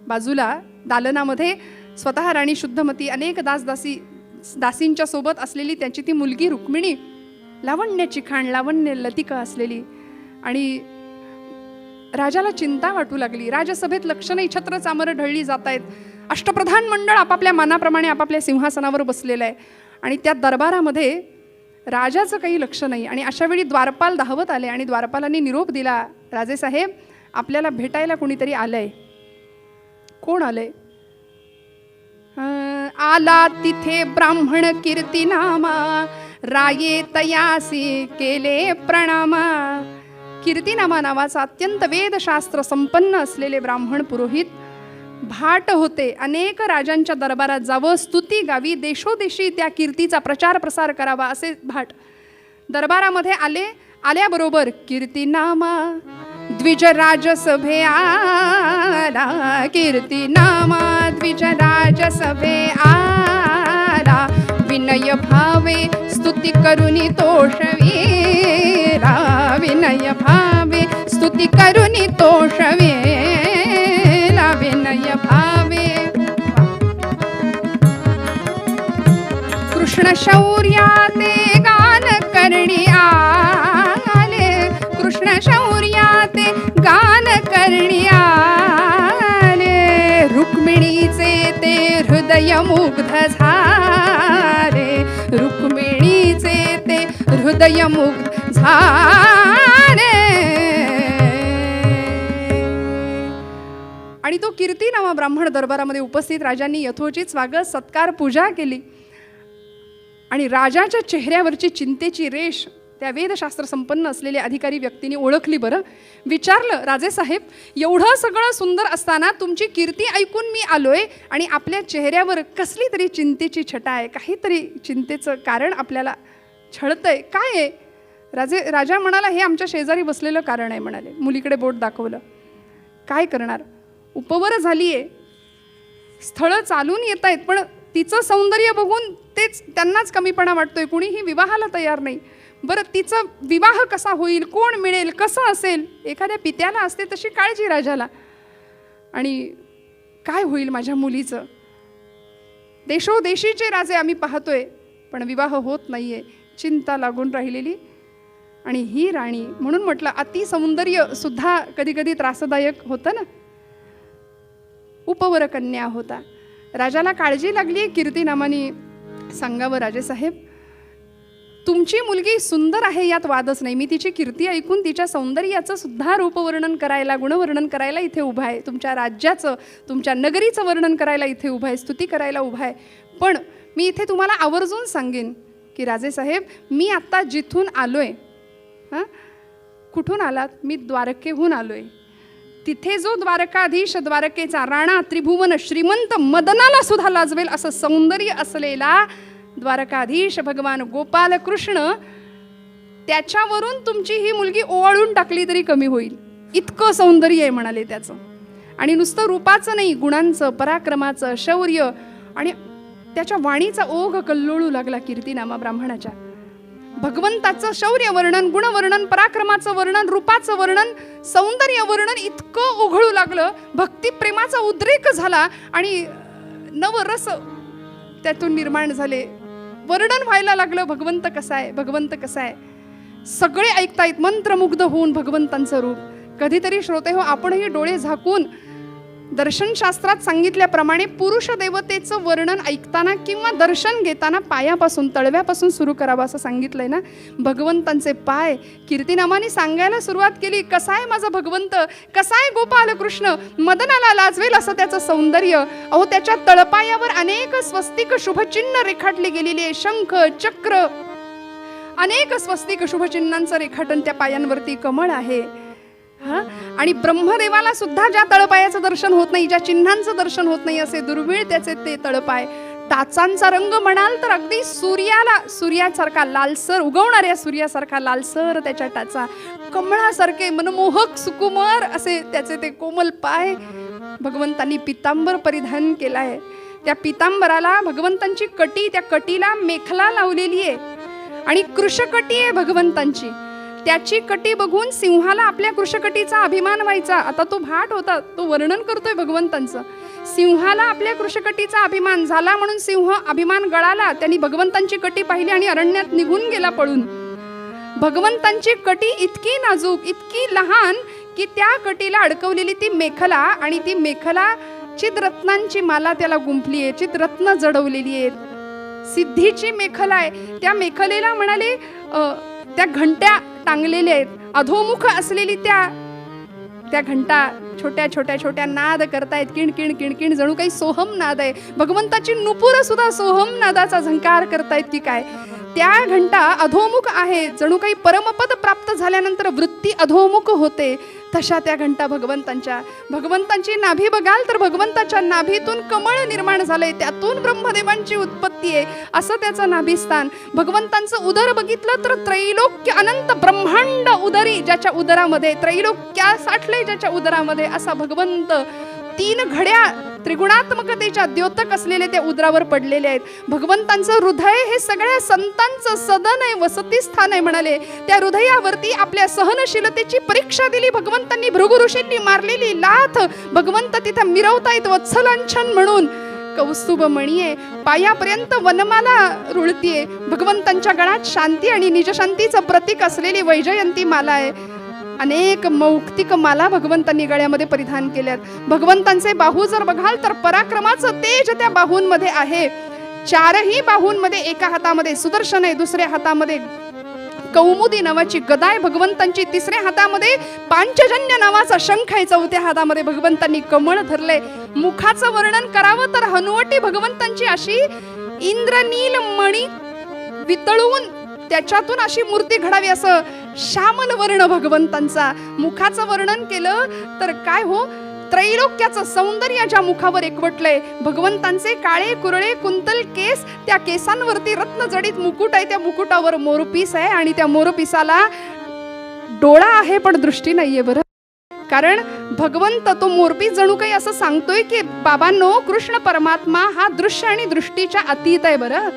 A: बाजूला दालनामध्ये स्वतः राणी शुद्धमती, अनेक दासींच्या सोबत असलेली त्याची ती मुलगी रुक्मिणी, लावण्याची खाण, लावण्य लतिका असलेली. आणि राजाला चिंता वाटू लागली. राजसभेत लक्ष नाही, छत्र चामरं ढळली जात आहेत. अष्टप्रधान मंडळ आपापल्या मानाप्रमाणे आपापल्या सिंहासनावर बसलेलं आहे आणि त्या दरबारामध्ये राजाचं काही लक्ष नाही. आणि अशावेळी द्वारपाल धावत आले आणि द्वारपालांनी निरोप दिला, राजेसाहेब आपल्याला भेटायला कोणीतरी आलंय. कोण आलंय? आला तिथे ब्राह्मण कीर्तिनामा, राये तयासी केले प्रणामा. कीर्तिनामा नावाचा अत्यंत वेदशास्त्र संपन्न असलेले ब्राह्मण पुरोहित भाट होते. अनेक राजांच्या दरबारात जावं, स्तुती गावी, देशोदेशी त्या कीर्तीचा प्रचार प्रसार करावा असे भाट दरबारामध्ये आले. आल्याबरोबर कीर्तिनामा द्विज राजसभे आला, कीर्तिनामा द्विज राजसभे आला, विनय भावे स्तुती करुनी तोषवेला, विनय भावे स्तुती करुनी तोषवेला, विनय भावे. कृष्ण शौर्याते गान करणी आले, कृष्ण शौर्याते गान करणी आले, रुक्मिणीचे ते हृदय मुग्ध झाले, रुक्मिणीचे ते हृदय मुग्ध झाले. आणि तो कीर्तिनामा ब्राह्मण दरबारामध्ये उपस्थित राजांनी यथोचित स्वागत सत्कार पूजा केली. आणि राजाच्या चेहऱ्यावरची चिंतेची रेष त्या वेदशास्त्र संपन्न असलेल्या अधिकारी व्यक्तीने ओळखली. बरं विचारलं, राजेसाहेब एवढं सगळं सुंदर असताना तुमची कीर्ती ऐकून मी आलोय आणि आपल्या चेहऱ्यावर कसली तरी चिंतेची छटा आहे, काहीतरी चिंतेचं कारण आपल्याला छळतंय, काय आहे? राजा म्हणाला, हे आमच्या शेजारी बसलेलं कारण आहे म्हणाले. मुलीकडे बोट दाखवलं. काय करणार, उपवर झाली आहे, स्थळं चालून येत आहेत, पण तिचं सौंदर्य बघून तेच त्यांनाच कमीपणा वाटतोय, कुणीही विवाहाला तयार नाही. बरं तिचा विवाह कसा होईल, कोण मिळेल, कसं असेल, एखाद्या पित्याला असते तशी काळजी राजाला. आणि काय होईल माझ्या मुलीचं, देशोदेशीचे राजे आम्ही पाहतोय पण विवाह होत नाहीये, चिंता लागून राहिलेली. आणि ही राणी, म्हणून म्हटलं अतिसौंदर्य सुद्धा कधी कधी त्रासदायक होतं ना. उपवर कन्या होता. राजाला काळजी लागली. कीर्तिनामाने सांगावं, राजेसाहेब तुमची मुलगी सुंदर आहे यात वादच नाही, मी तिची कीर्ती ऐकून तिच्या सौंदर्याचं सुद्धा रूपवर्णन करायला, गुणवर्णन करायला इथे उभा आहे, तुमच्या राज्याचं, तुमच्या नगरीचं वर्णन करायला इथे उभा आहे, स्तुती करायला उभा आहे. पण मी इथे तुम्हाला आवर्जून सांगेन की राजेसाहेब, मी आत्ता जिथून आलोय, कुठून आलात? मी द्वारकेहून आलोय. तिथे जो द्वारकाधीश, द्वारकेचा राणा, त्रिभुवन श्रीमंत, मदनाला सुद्धा लाजवेल असं सौंदर्य असलेला द्वारकाधीश भगवान गोपाल कृष्ण, त्याच्यावरून तुमची ही मुलगी ओवाळून टाकली तरी कमी होईल, इतकं सौंदर्य आहे म्हणाले त्याचं. आणि नुसतं रूपाचं नाही, गुणांचं, पराक्रमाचं, शौर्य. आणि त्याच्या वाणीचा ओघ कल्लोळू लागला कीर्तिनामा ब्राह्मणाच्या. भगवंताचं शौर्य वर्णन, गुणवर्णन, पराक्रमाचं वर्णन, रूपाचं वर्णन, सौंदर्य वर्णन इतकं ओघळू लागलं, भक्तिप्रेमाचा उद्रेक झाला आणि नवरस त्यातून निर्माण झाले. वर्णन व्हायला लागलं, भगवंत कसा आहे, भगवंत कसा आहे. सगळे ऐकतायत मंत्रमुग्ध होऊन भगवंतांचं रूप. कधीतरी श्रोते हो, आपणही डोळे झाकून दर्शनशास्त्रात सांगितल्याप्रमाणे पुरुष देवतेचं वर्णन ऐकताना किंवा दर्शन घेताना पायापासून, तळव्यापासून सुरू करावं असं सांगितलंय ना. भगवंतांचे पाय कीर्तिनामाने सांगायला सुरुवात केली. कसा आहे माझा भगवंत, कसा आहे गोपाल कृष्ण, मदनाला लाजवेल असं त्याचं सौंदर्य. अहो त्याच्या तळपायावर अनेक स्वस्तिक शुभचिन्ह रेखाटली गेलेली आहे, शंख, चक्र, अनेक स्वस्तिक शुभचिन्हांचं रेखाटन त्या पायांवरती, कमळ आहे. आणि ब्रह्मदेवाला सुद्धा ज्या तळपायाचं दर्शन होत नाही, ज्या चिन्हांचं दर्शन होत नाही, असे दुर्मिळ त्याचे ते तळपाय. टाचांचा रंग म्हणाल तर अगदी सूर्यासारखा लालसर, उगवणाऱ्या सूर्यासारखा लालसर त्याच्या टाचा, कमळासारखे मनमोहक सुकुमार असे त्याचे ते कोमल पाय. भगवंतांनी पितांबर परिधान केलाय. त्या पितांबराला भगवंतांची कटी, त्या कटीला मेखला लावलेली आहे आणि कृशकटी आहे भगवंतांची. त्याची कटी बघून सिंहाला आपल्या कृशकटीचा अभिमान व्हायचा. आता तो भाट होता, तो वर्णन करतोय भगवंतांचं. सिंहाला आपल्या कृशकटीचा अभिमान झाला म्हणून सिंह अभिमान गळाला. त्यांनी भगवंतांची कटी पाहिली आणि अरण्यात निघून गेला पळून. भगवंतांची कटी इतकी नाजूक, इतकी लहान की त्या कटीला अडकवलेली ती मेखला, आणि ती मेखला चित्ररत्नांची माला त्याला गुंफली आहे, चित्ररत्न जडवलेली आहेत, सिद्धीची मेखला आहे. त्या मेखलेला म्हणाले त्या घंट्या टांगलेल्या आहेत, अधोमुख असलेली त्या घंटा छोट्या छोट्या छोट्या नाद करतायत, किणकिण किणकिण, जणू काही सोहम नाद आहे. भगवंताची नुपुर सुद्धा सोहम नादाचा झंकार करतायत की काय. त्या घंटा अधोमुख आहे, जणू काही परमपद प्राप्त झाल्यानंतर वृत्ती अधोमुख होते, तशा त्या घंटा भगवंतांची नाभी बघाल तर भगवंताच्या नाभीतून कमळ निर्माण झालंय, त्यातून ब्रह्मदेवांची उत्पत्ती आहे असं त्याचं नाभिस्थान. भगवंतांचं उदर बघितलं तर त्रैलोक्य अनंत ब्रह्मांड उदरी, ज्याच्या उदरामध्ये त्रैलोक्या साठले, ज्याच्या उदरामध्ये असा भगवंत. 3 घड्या त्रिगुणात्मकतेच्या द्योतक असलेले त्या उदरावर पडलेले आहेत. भगवंतांचं हृदय हे सगळ्या संतांचं सदन आहे, वसतिस्थान आहे म्हणाले. त्या हृदयावरती आपल्या सहनशीलतेची परीक्षा दिली भगवंतांनी. भृगु ऋषींनी मारलेली लाथ भगवंत तिथं मिरवतायत वत्सलांछन म्हणून. कौस्तुभ मणी आहे, पायापर्यंत वनमाला रुळतीये. भगवंतांच्या गळ्यात शांती आणि निजशांतीचं प्रतीक असलेली वैजयंती माला आहे. अनेक मौक्तिक माला भगवंतांनी गळ्यामध्ये परिधान केल्यात. भगवंतांचे बाहू जर बघाल तर पराक्रमाचं तेज त्या बाहूंमध्ये आहे. 4ही बाहूंमध्ये एका हातामध्ये सुदर्शन आहे, दुसऱ्या हातामध्ये कौमुदी नावाची गदा आहे भगवंतांची, तिसऱ्या हातामध्ये पांचजन्य नावाचा शंख आहे, चौथ्या हातामध्ये भगवंतांनी कमळ धरले. मुखाचं वर्णन करावं तर हनुवटी भगवंतांची अशी इंद्रनील मणी वितळून त्याच्यातून अशी मूर्ती घडावी, असं श्यामल वर्ण भगवंतांचा. मुखाचं वर्णन केलं तर काय हो, त्रैलोक्याचं सौंदर्य ज्या मुखावर एकवटलंय. भगवंतांचे काळे कुरळे कुंतल केस, त्या केसांवरती रत्नजडित मुकुट आहे, त्या मुकुटावर मोरपीस आहे आणि त्या मोरपिसाला डोळा आहे पण दृष्टी नाहीये बरं. कारण भगवंत तो मोरपीस जणू काही असं सांगतोय की बाबांनो, कृष्ण परमात्मा हा दृश्य आणि दृष्टीच्या अतीत आहे बरं.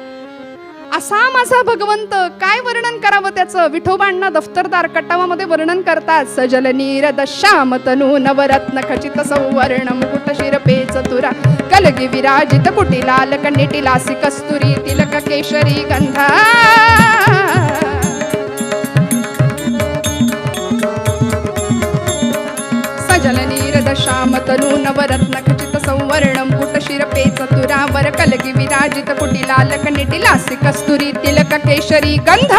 A: असा माझा भगवंत, काय वर्णन करावं त्याचं. विठोबांना दफ्तरदार कट्टावामध्ये वर्णन करतात. सजल नीरद श्याम तनू नवरत्न खचित सौवर्ण मुकुट शिरपे चतुरा कलगी विराजित कुटिलाल कन्निटिलासी कस्तुरी तिलक केशरी गंधा. सजल नीरद श्याम तनू नवरत्न खचित सौवर्ण मुकुट शिरपे चतुरावर कलगी विराजित कुटिलाल कन्निटिलासी कस्तुरी तिलक केशरी गंध.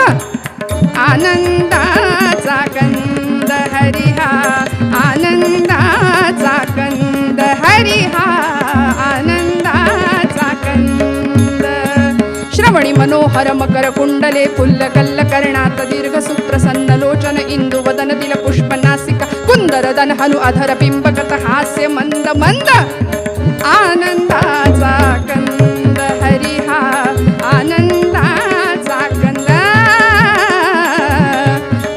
A: आनंदाचा कंद हरिहा, आनंदाचा कंद हरिहा, आनंदाचा कंद. श्रवणी मनोहर मकर कुंडले फुल्ल कल्ल कर्णात दीर्घ सुप्रसन्न लोचन इंदु वदन दिल पुष्प नासिका कुंदर दन हनु अधर बिंबगत हास्य मंद मंद. आनंदाचा कंद हरिहा, आनंदाचा कंद.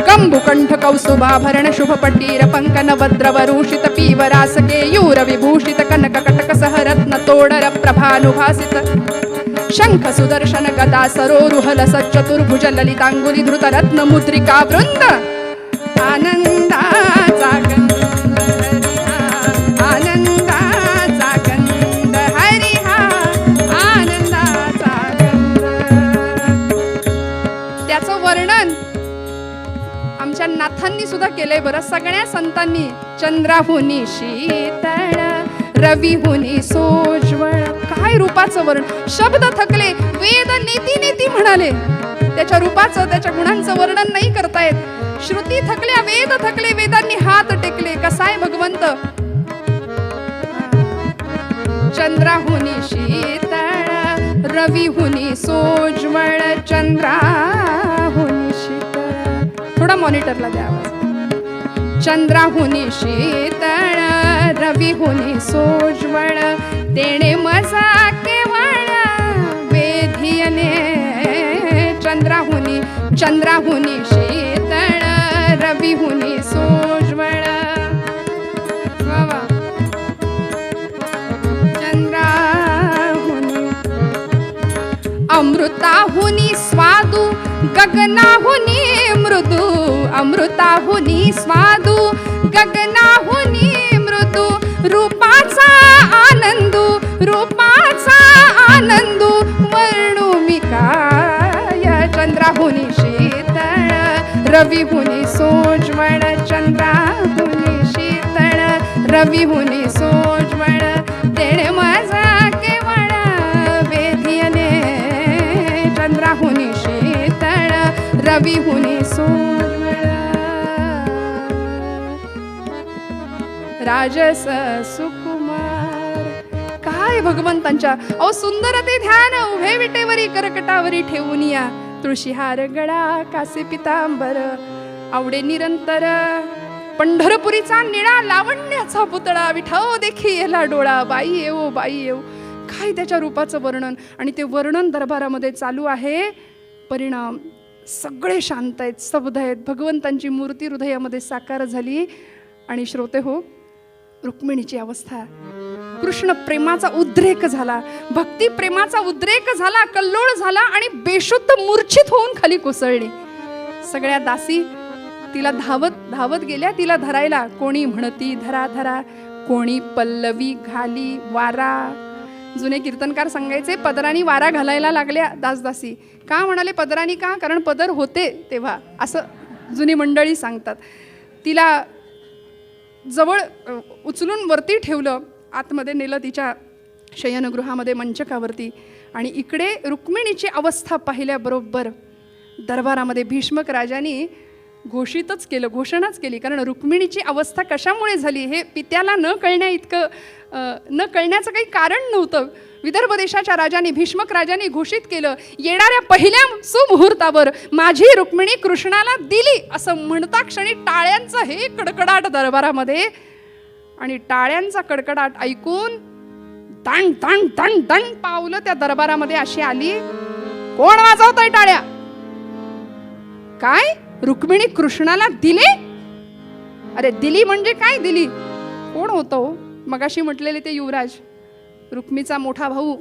A: कंबुकंठ कौसुभाभरण शुभपटीर पंकन वद्रवरूषित पीवरास केयूर विभूषित कनक कटक सहरत्न तोडर प्रभानुभासित शंख सुदर्शन गदा सरोरुहल सच्चतुर्भुज ललितांगुली धृत रत्न मुद्रिका वृंद. आनंदाचा कंद हरिहा, आनंदाचा कंद हरिहा, आनंदाचा कंद. त्याचं वर्णन आमच्या नाथांनी सुद्धा केलंय बरं, सगळ्या संतांनी. चंद्राहुनी शीतळ रविहुनी सोज्वळ. काय रूपाचं वर्ण, शब्द थकले, वेद नेती नेती म्हणाले. त्याच्या रूपाचं, त्याच्या गुणांचं वर्णन नाही करतायत. श्रुती थकल्या, वेद थकले, वेदांनी हात टेकले. कसाय भगवंत. चंद्राहुनी शीतळ रविहुनी सोज्वळ, चंद्राहुनी शीतळ. थोडा मॉनिटरला द्या आवाज. चंद्राहुनी शीतळ रविहुनी सोज्वळ, तेणे मजा केवळ वेधियने. चंद्राहुनी, चंद्राहुनी शीतळ रविहुनी सोज्वळ. चंद्राहुनी अमृताहुनी स्वादू गगनाहुनी मृदू. अमृताहुनी स्वादू गगनाहुनी मृदू. रूपाचा आनंदू, रूपाचा आनंदू वर्णू मी काय. चंद्राहुनी शीतळ रविहुनी सोज्वळ, चंद्राहुनी शीतळ रविहुनी सोज्वळ, तेणे माझा केवळ वेधियने. चंद्राहुनी शीतळ रविहुनी सोज्वळ. राजस सुकुमार. काय भगवंतांच्या अहो सुंदर ते ध्यान. उभे विटेवरी करकटावरी ठेवून या. तुळशीहार गळा कासे पितांबर आवडे निरंतर. पंढरपुरीचा निळा लावण्याचा पुतळा विठाव देखी येला डोळा. बाई येऊ बाई येऊ. काय त्याच्या रूपाचं वर्णन. आणि ते वर्णन दरबारामध्ये चालू आहे. परिणाम सगळे शांत आहेत, स्तब्ध आहेत. भगवंतांची मूर्ती हृदयामध्ये साकार झाली. आणि श्रोते हो, रुक्मिणीची अवस्था, कृष्ण प्रेमाचा उद्रेक झाला, भक्ती प्रेमाचा उद्रेक झाला, कल्लोळ झाला आणि बेशुद्ध मूर्छित होऊन खाली कोसळली. सगळ्या दासी तिला धावत धावत गेल्या तिला धरायला. कोणी म्हणती धरा धरा, कोणी पल्लवी घाली वारा. जुने कीर्तनकार सांगायचे पदरानी वारा घालायला लागल्या दासदासी. का म्हणाले पदरानी? का? कारण पदर होते तेव्हा, असं जुनी मंडळी सांगतात. तिला जवळ उचलून वरती ठेवलं, आतमध्ये नेलं तिच्या शयनगृहामध्ये मंचकावरती. आणि इकडे रुक्मिणीची अवस्था पाहिल्याबरोबर दरबारामध्ये भीष्मक राजांनी घोषितच केलं, घोषणाच केली. कारण रुक्मिणीची अवस्था कशामुळे झाली हे पित्याला न कळण्याचं काही कारण नव्हतं. विदर्भ देशाच्या राजाने, भीष्मक राजाने घोषित केलं, येणाऱ्या पहिल्या सुमुहूर्तावर माझी रुक्मिणी कृष्णाला दिली. असं म्हणता क्षणी टाळ्यांचं हे कडकडाट दरबारामध्ये, आणि टाळ्यांचा कडकडाट ऐकून दण दण दण दण पावलं त्या दरबारामध्ये अशी आली. कोण वाजवतंय टाळ्या? काय रुक्मिणी कृष्णाला दिली? अरे दिली म्हणजे काय दिली? कोण होतं? मगाशी म्हटलेले ते युवराज, रुक्मिणीचा मोठा भाऊ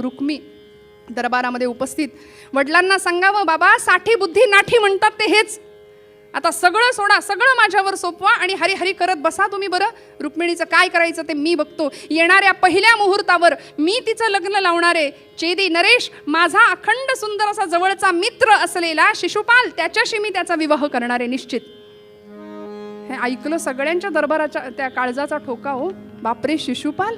A: रुक्मी दरबारामध्ये उपस्थित. वडिलांना सांगावं, बाबा साठी बुद्धी नाठी म्हणतात ते हेच. आता सगळं सोडा, सगळं माझ्यावर सोपवा आणि हरी हरी करत बसा तुम्ही. बरं रुक्मिणीचं काय करायचं ते मी बघतो. येणाऱ्या पहिल्या मुहूर्तावर मी तिचं लग्न लावणारे. चेदी नरेश माझा अखंड सुंदर असा जवळचा मित्र असलेला शिशुपाल, त्याच्याशी मी त्याचा विवाह करणारे निश्चित. हे ऐकलं सगळ्यांच्या दरबाराच्या त्या काळजाचा ठोका. हो बापरे, शिशुपाल!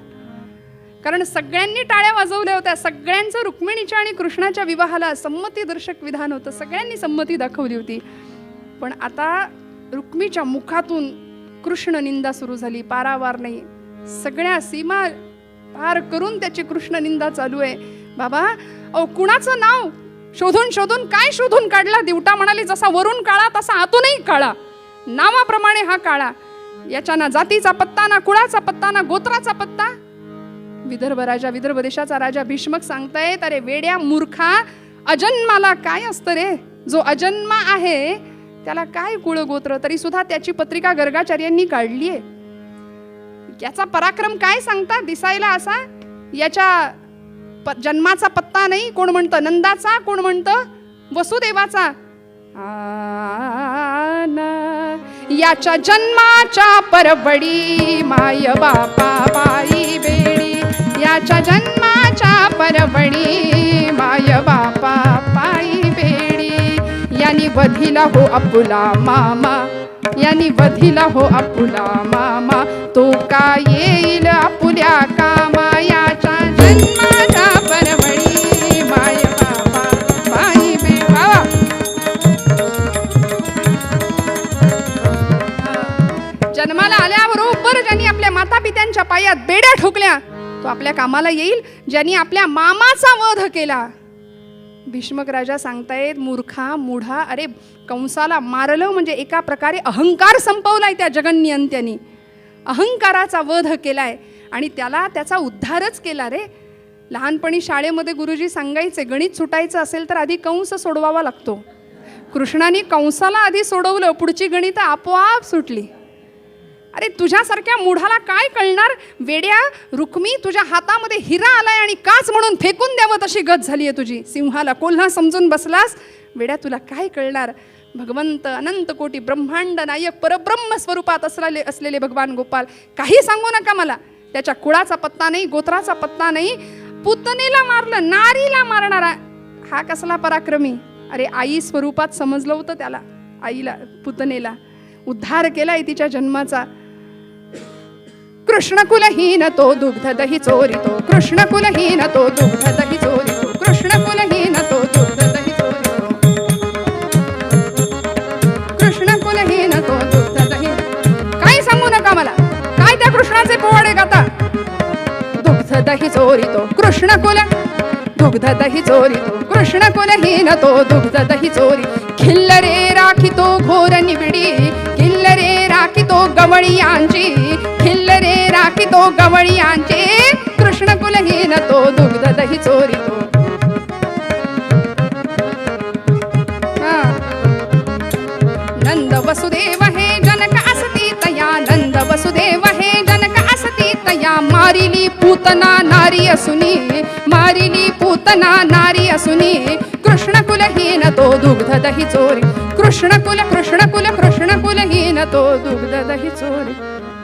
A: कारण सगळ्यांनी टाळ्या वाजवल्या होत्या. सगळ्यांचं रुक्मिणीच्या आणि कृष्णाच्या विवाहाला संमतीदर्शक विधान होतं. सगळ्यांनी संमती दाखवली होती. पण आता रुक्मीच्या मुखातून कृष्ण निंदा सुरू झाली. पारावार नाही, सगळ्या सीमा पार करून त्याची कृष्ण निंदा चालू आहे. बाबा अहो, कुणाचं नाव शोधून शोधून काय शोधून काढला? दिवटा म्हणाली, जसा वरून काळा तसा आतूनही काळा. नावाप्रमाणे हा काळा. याच्या ना जातीचा पत्ता, ना कुळाचा पत्ता, ना गोत्राचा पत्ता. विदर्भ देशाचा राजा भीष्मक सांगतायत, अरे वेड्या मूर्खा, अजन्माला काय असतं रे? जो अजन्मा आहे त्याला काय कुळ गोत्र? तरी सुद्धा त्याची पत्रिका गर्गाचार्यांनी काढली आहे. याचा पराक्रम काय सांगता? दिसायला असा, याच्या जन्माचा पत्ता नाही. कोण म्हणतं नंदाचा, कोण म्हणतं वसुदेवाचा. याच्या जन्माच्या परवडी माय बापा पायी बेडी. याच्या जन्माच्या परवडी माय बापा पायी बेडी. यानी वधिला हो आपुला मामा, यानी वधिला हो आपुला मामा. तो का येईल आपुल्या कामा. याच्या जन्माच्या परवडी माय बापा पायी बेडी. बाबा जन्माला आल्याबरोबर ज्यांनी आपल्या माता पित्यांच्या पायात बेड्या ठोकल्या तो आपल्या कामाला येईल. ज्यांनी आपल्या मामाचा वध केला. भीष्मक राजा सांगतायत, मूर्खा मूढा, अरे कंसाला मारलं म्हणजे एका प्रकारे अहंकार संपवलाय त्या जगन्नियंत्यांनी. अहंकाराचा वध केलाय आणि त्याला त्याचा उद्धारच केला रे. लहानपणी शाळेमध्ये गुरुजी सांगायचे, गणित सुटायचं असेल तर आधी कंस सोडवावा लागतो. कृष्णाने कंसाला आधी सोडवलं, पुढची गणितं आपोआप सुटली. अरे तुझ्यासारख्या मूढाला काय कळणार? वेड्या रुक्मी, तुझ्या हातामध्ये हिरा आलाय आणि काच म्हणून फेकून द्यावं तशी गत झाली आहे तुझी. सिंहाला कोल्हा समजून बसलास. वेड्या तुला काय कळणार? भगवंत अनंत कोटी ब्रह्मांड नायक परब्रह्म स्वरूपात असलेले भगवान गोपाल काही सांगू नका मला. त्याच्या कुळाचा पत्ता नाही, गोत्राचा पत्ता नाही. पुतनेला मारलं, नारीला मारणारा हा कसला पराक्रमी? अरे आई स्वरूपात समजलं होतं त्याला. आईला, पुतनेला उद्धार केलाय तिच्या जन्माचा. कृष्णकुलहीन तो दुग्ध दही चोरितो. कृष्णकुलहीन तो दुग्ध दही चोरितो. कृष्णकुलहीन तो दुग्ध दही चोरितो. कृष्णकुलहीन तो दुग्ध दही. काही सांगू नका मला. काय त्या कृष्णाचे पोवाडे गाता? दुग्ध दही चोरितो कृष्णकुल, दुग्ध दही चोरितो कृष्णकुलहीन तो दुग्ध दही चोरी. खिल्लरे राखितो घोर निबिडी, खिल्लरे राखितो गवळियांची, खिल्लरे राखितो गवळियांचे. कृष्णकुलहीन तो दुग्ध दही चोरितो. नंद वसुदेव हे जनक असती तया, नंद वसुदेव हे जनक असती तया. मारिली पूतना नारी असुनी, मारिली पूतना नारी असुनी. कृष्णकुलहीन तो दुग्ध दही चोरी. कृष्णकुल कृष्णकुल कृष्णकुलहीन तो दुग्ध दही चोरी.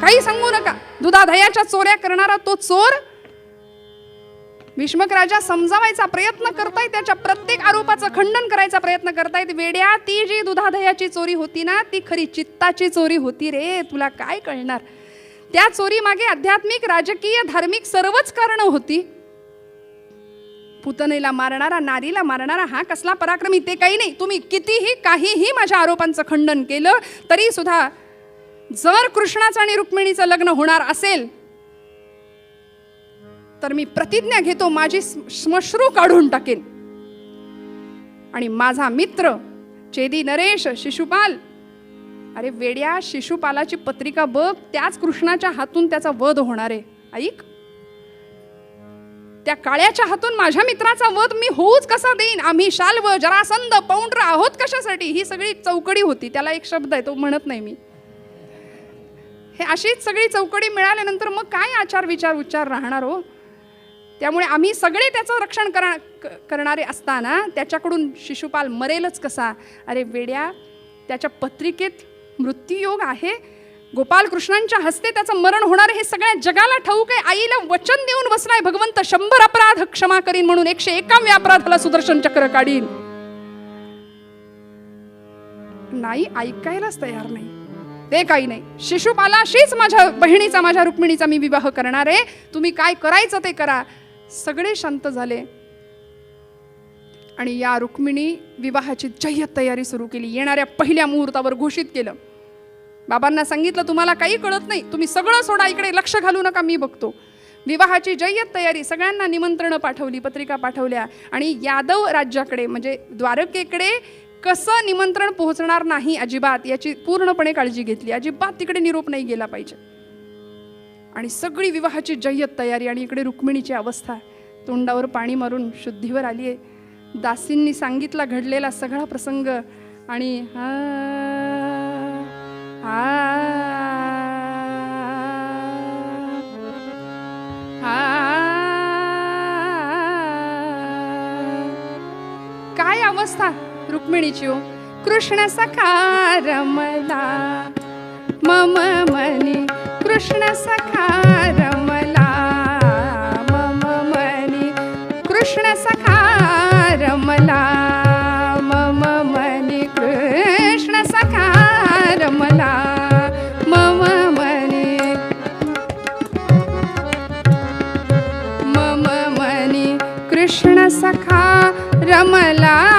A: काही सांगू नका. दुधादह्याच्या चोऱ्या करणारा तो चोर. भीष्मक राजा समजावायचा प्रयत्न करतायत, त्याच्या प्रत्येक आरोपाचं खंडन करायचा प्रयत्न करतायत. वेड्या, ती जी दुधादह्याची चोरी होती ना, ती खरी चित्ताची चोरी होती रे. तुला काय कळणार? त्या चोरी मागे आध्यात्मिक, राजकीय, धार्मिक सर्वच कारण होती. पुतनेला मारणारा, नारीला मारणारा हा कसला पराक्रमी ते काही नाही. तुम्ही कितीही काहीही माझ्या आरोपांचं खंडन केलं तरी सुद्धा जर कृष्णाचं आणि रुक्मिणीचं लग्न होणार असेल तर मी प्रतिज्ञा घेतो माझी श्मश्रू काढून टाकेन. आणि माझा मित्र चेदी नरेश शिशुपाल, अरे वेड्या, शिशुपालाची पत्रिका बघ, त्याच कृष्णाच्या हातून त्याचा वध होणार आहे. ऐक, त्या काळ्याच्या हातून माझ्या मित्राचा वध मी होऊच कसा देईन? आम्ही शाल्व, जरासंध, पौंड्र आहोत कशासाठी? ही सगळी चौकडी होती. त्याला एक शब्द आहे, तो म्हणत नाही मी. हे अशीच सगळी चौकडी मिळाल्यानंतर मग काय आचार विचार उच्चार राहणार हो? त्यामुळे आम्ही सगळे त्याचं रक्षण करणारे असताना त्याच्याकडून शिशुपाल मरेलच कसा? अरे वेड्या, त्याच्या पत्रिकेत मृत्यूयोग आहे. गोपाल कृष्णांच्या हस्ते त्याचं मरण होणार हे सगळ्या जगाला ठाऊक आहे. आईला वचन देऊन बसलाय भगवंत, 100 अपराध क्षमा करीन म्हणून 101व्या अपराधाला सुदर्शन चक्र काढीन. नाही, ऐकायलाच तयार नाही. ते काही नाही, शिशुपालाशीच माझ्या बहिणीचा, माझ्या रुक्मिणीचा मी विवाह करणार आहे. तुम्ही काय करायचं ते करा. सगळे शांत झाले आणि या रुक्मिणी विवाहाची जय्यत तयारी सुरू केली. येणाऱ्या पहिल्या मुहूर्तावर घोषित केलं. बाबांना सांगितलं, तुम्हाला काही कळत नाही, तुम्ही सगळं सोडा, इकडे लक्ष घालू नका, मी बघतो. विवाहाची जय्यत तयारी, सगळ्यांना निमंत्रणं पाठवली, पत्रिका पाठवल्या. आणि यादव राज्याकडे म्हणजे द्वारकेकडे कसं निमंत्रण पोहोचणार नाही अजिबात याची पूर्णपणे काळजी घेतली. अजिबात तिकडे निरोप नाही गेला पाहिजे. आणि सगळी विवाहाची जय्यत तयारी. आणि इकडे रुक्मिणीची अवस्था, तोंडावर पाणी मारून शुद्धीवर आली आहे. दासींनी सांगितला घडलेला सगळा प्रसंग. आणि काय अवस्था रुक्मिणीची हो. कृष्ण सखा रमला मम मनी, कृष्ण सखा रमला मम मनी, कृष्ण सखा रमला मम मनी, कृष्ण सखा रमला मम मनी, मम मनी, कृष्ण सखा रमला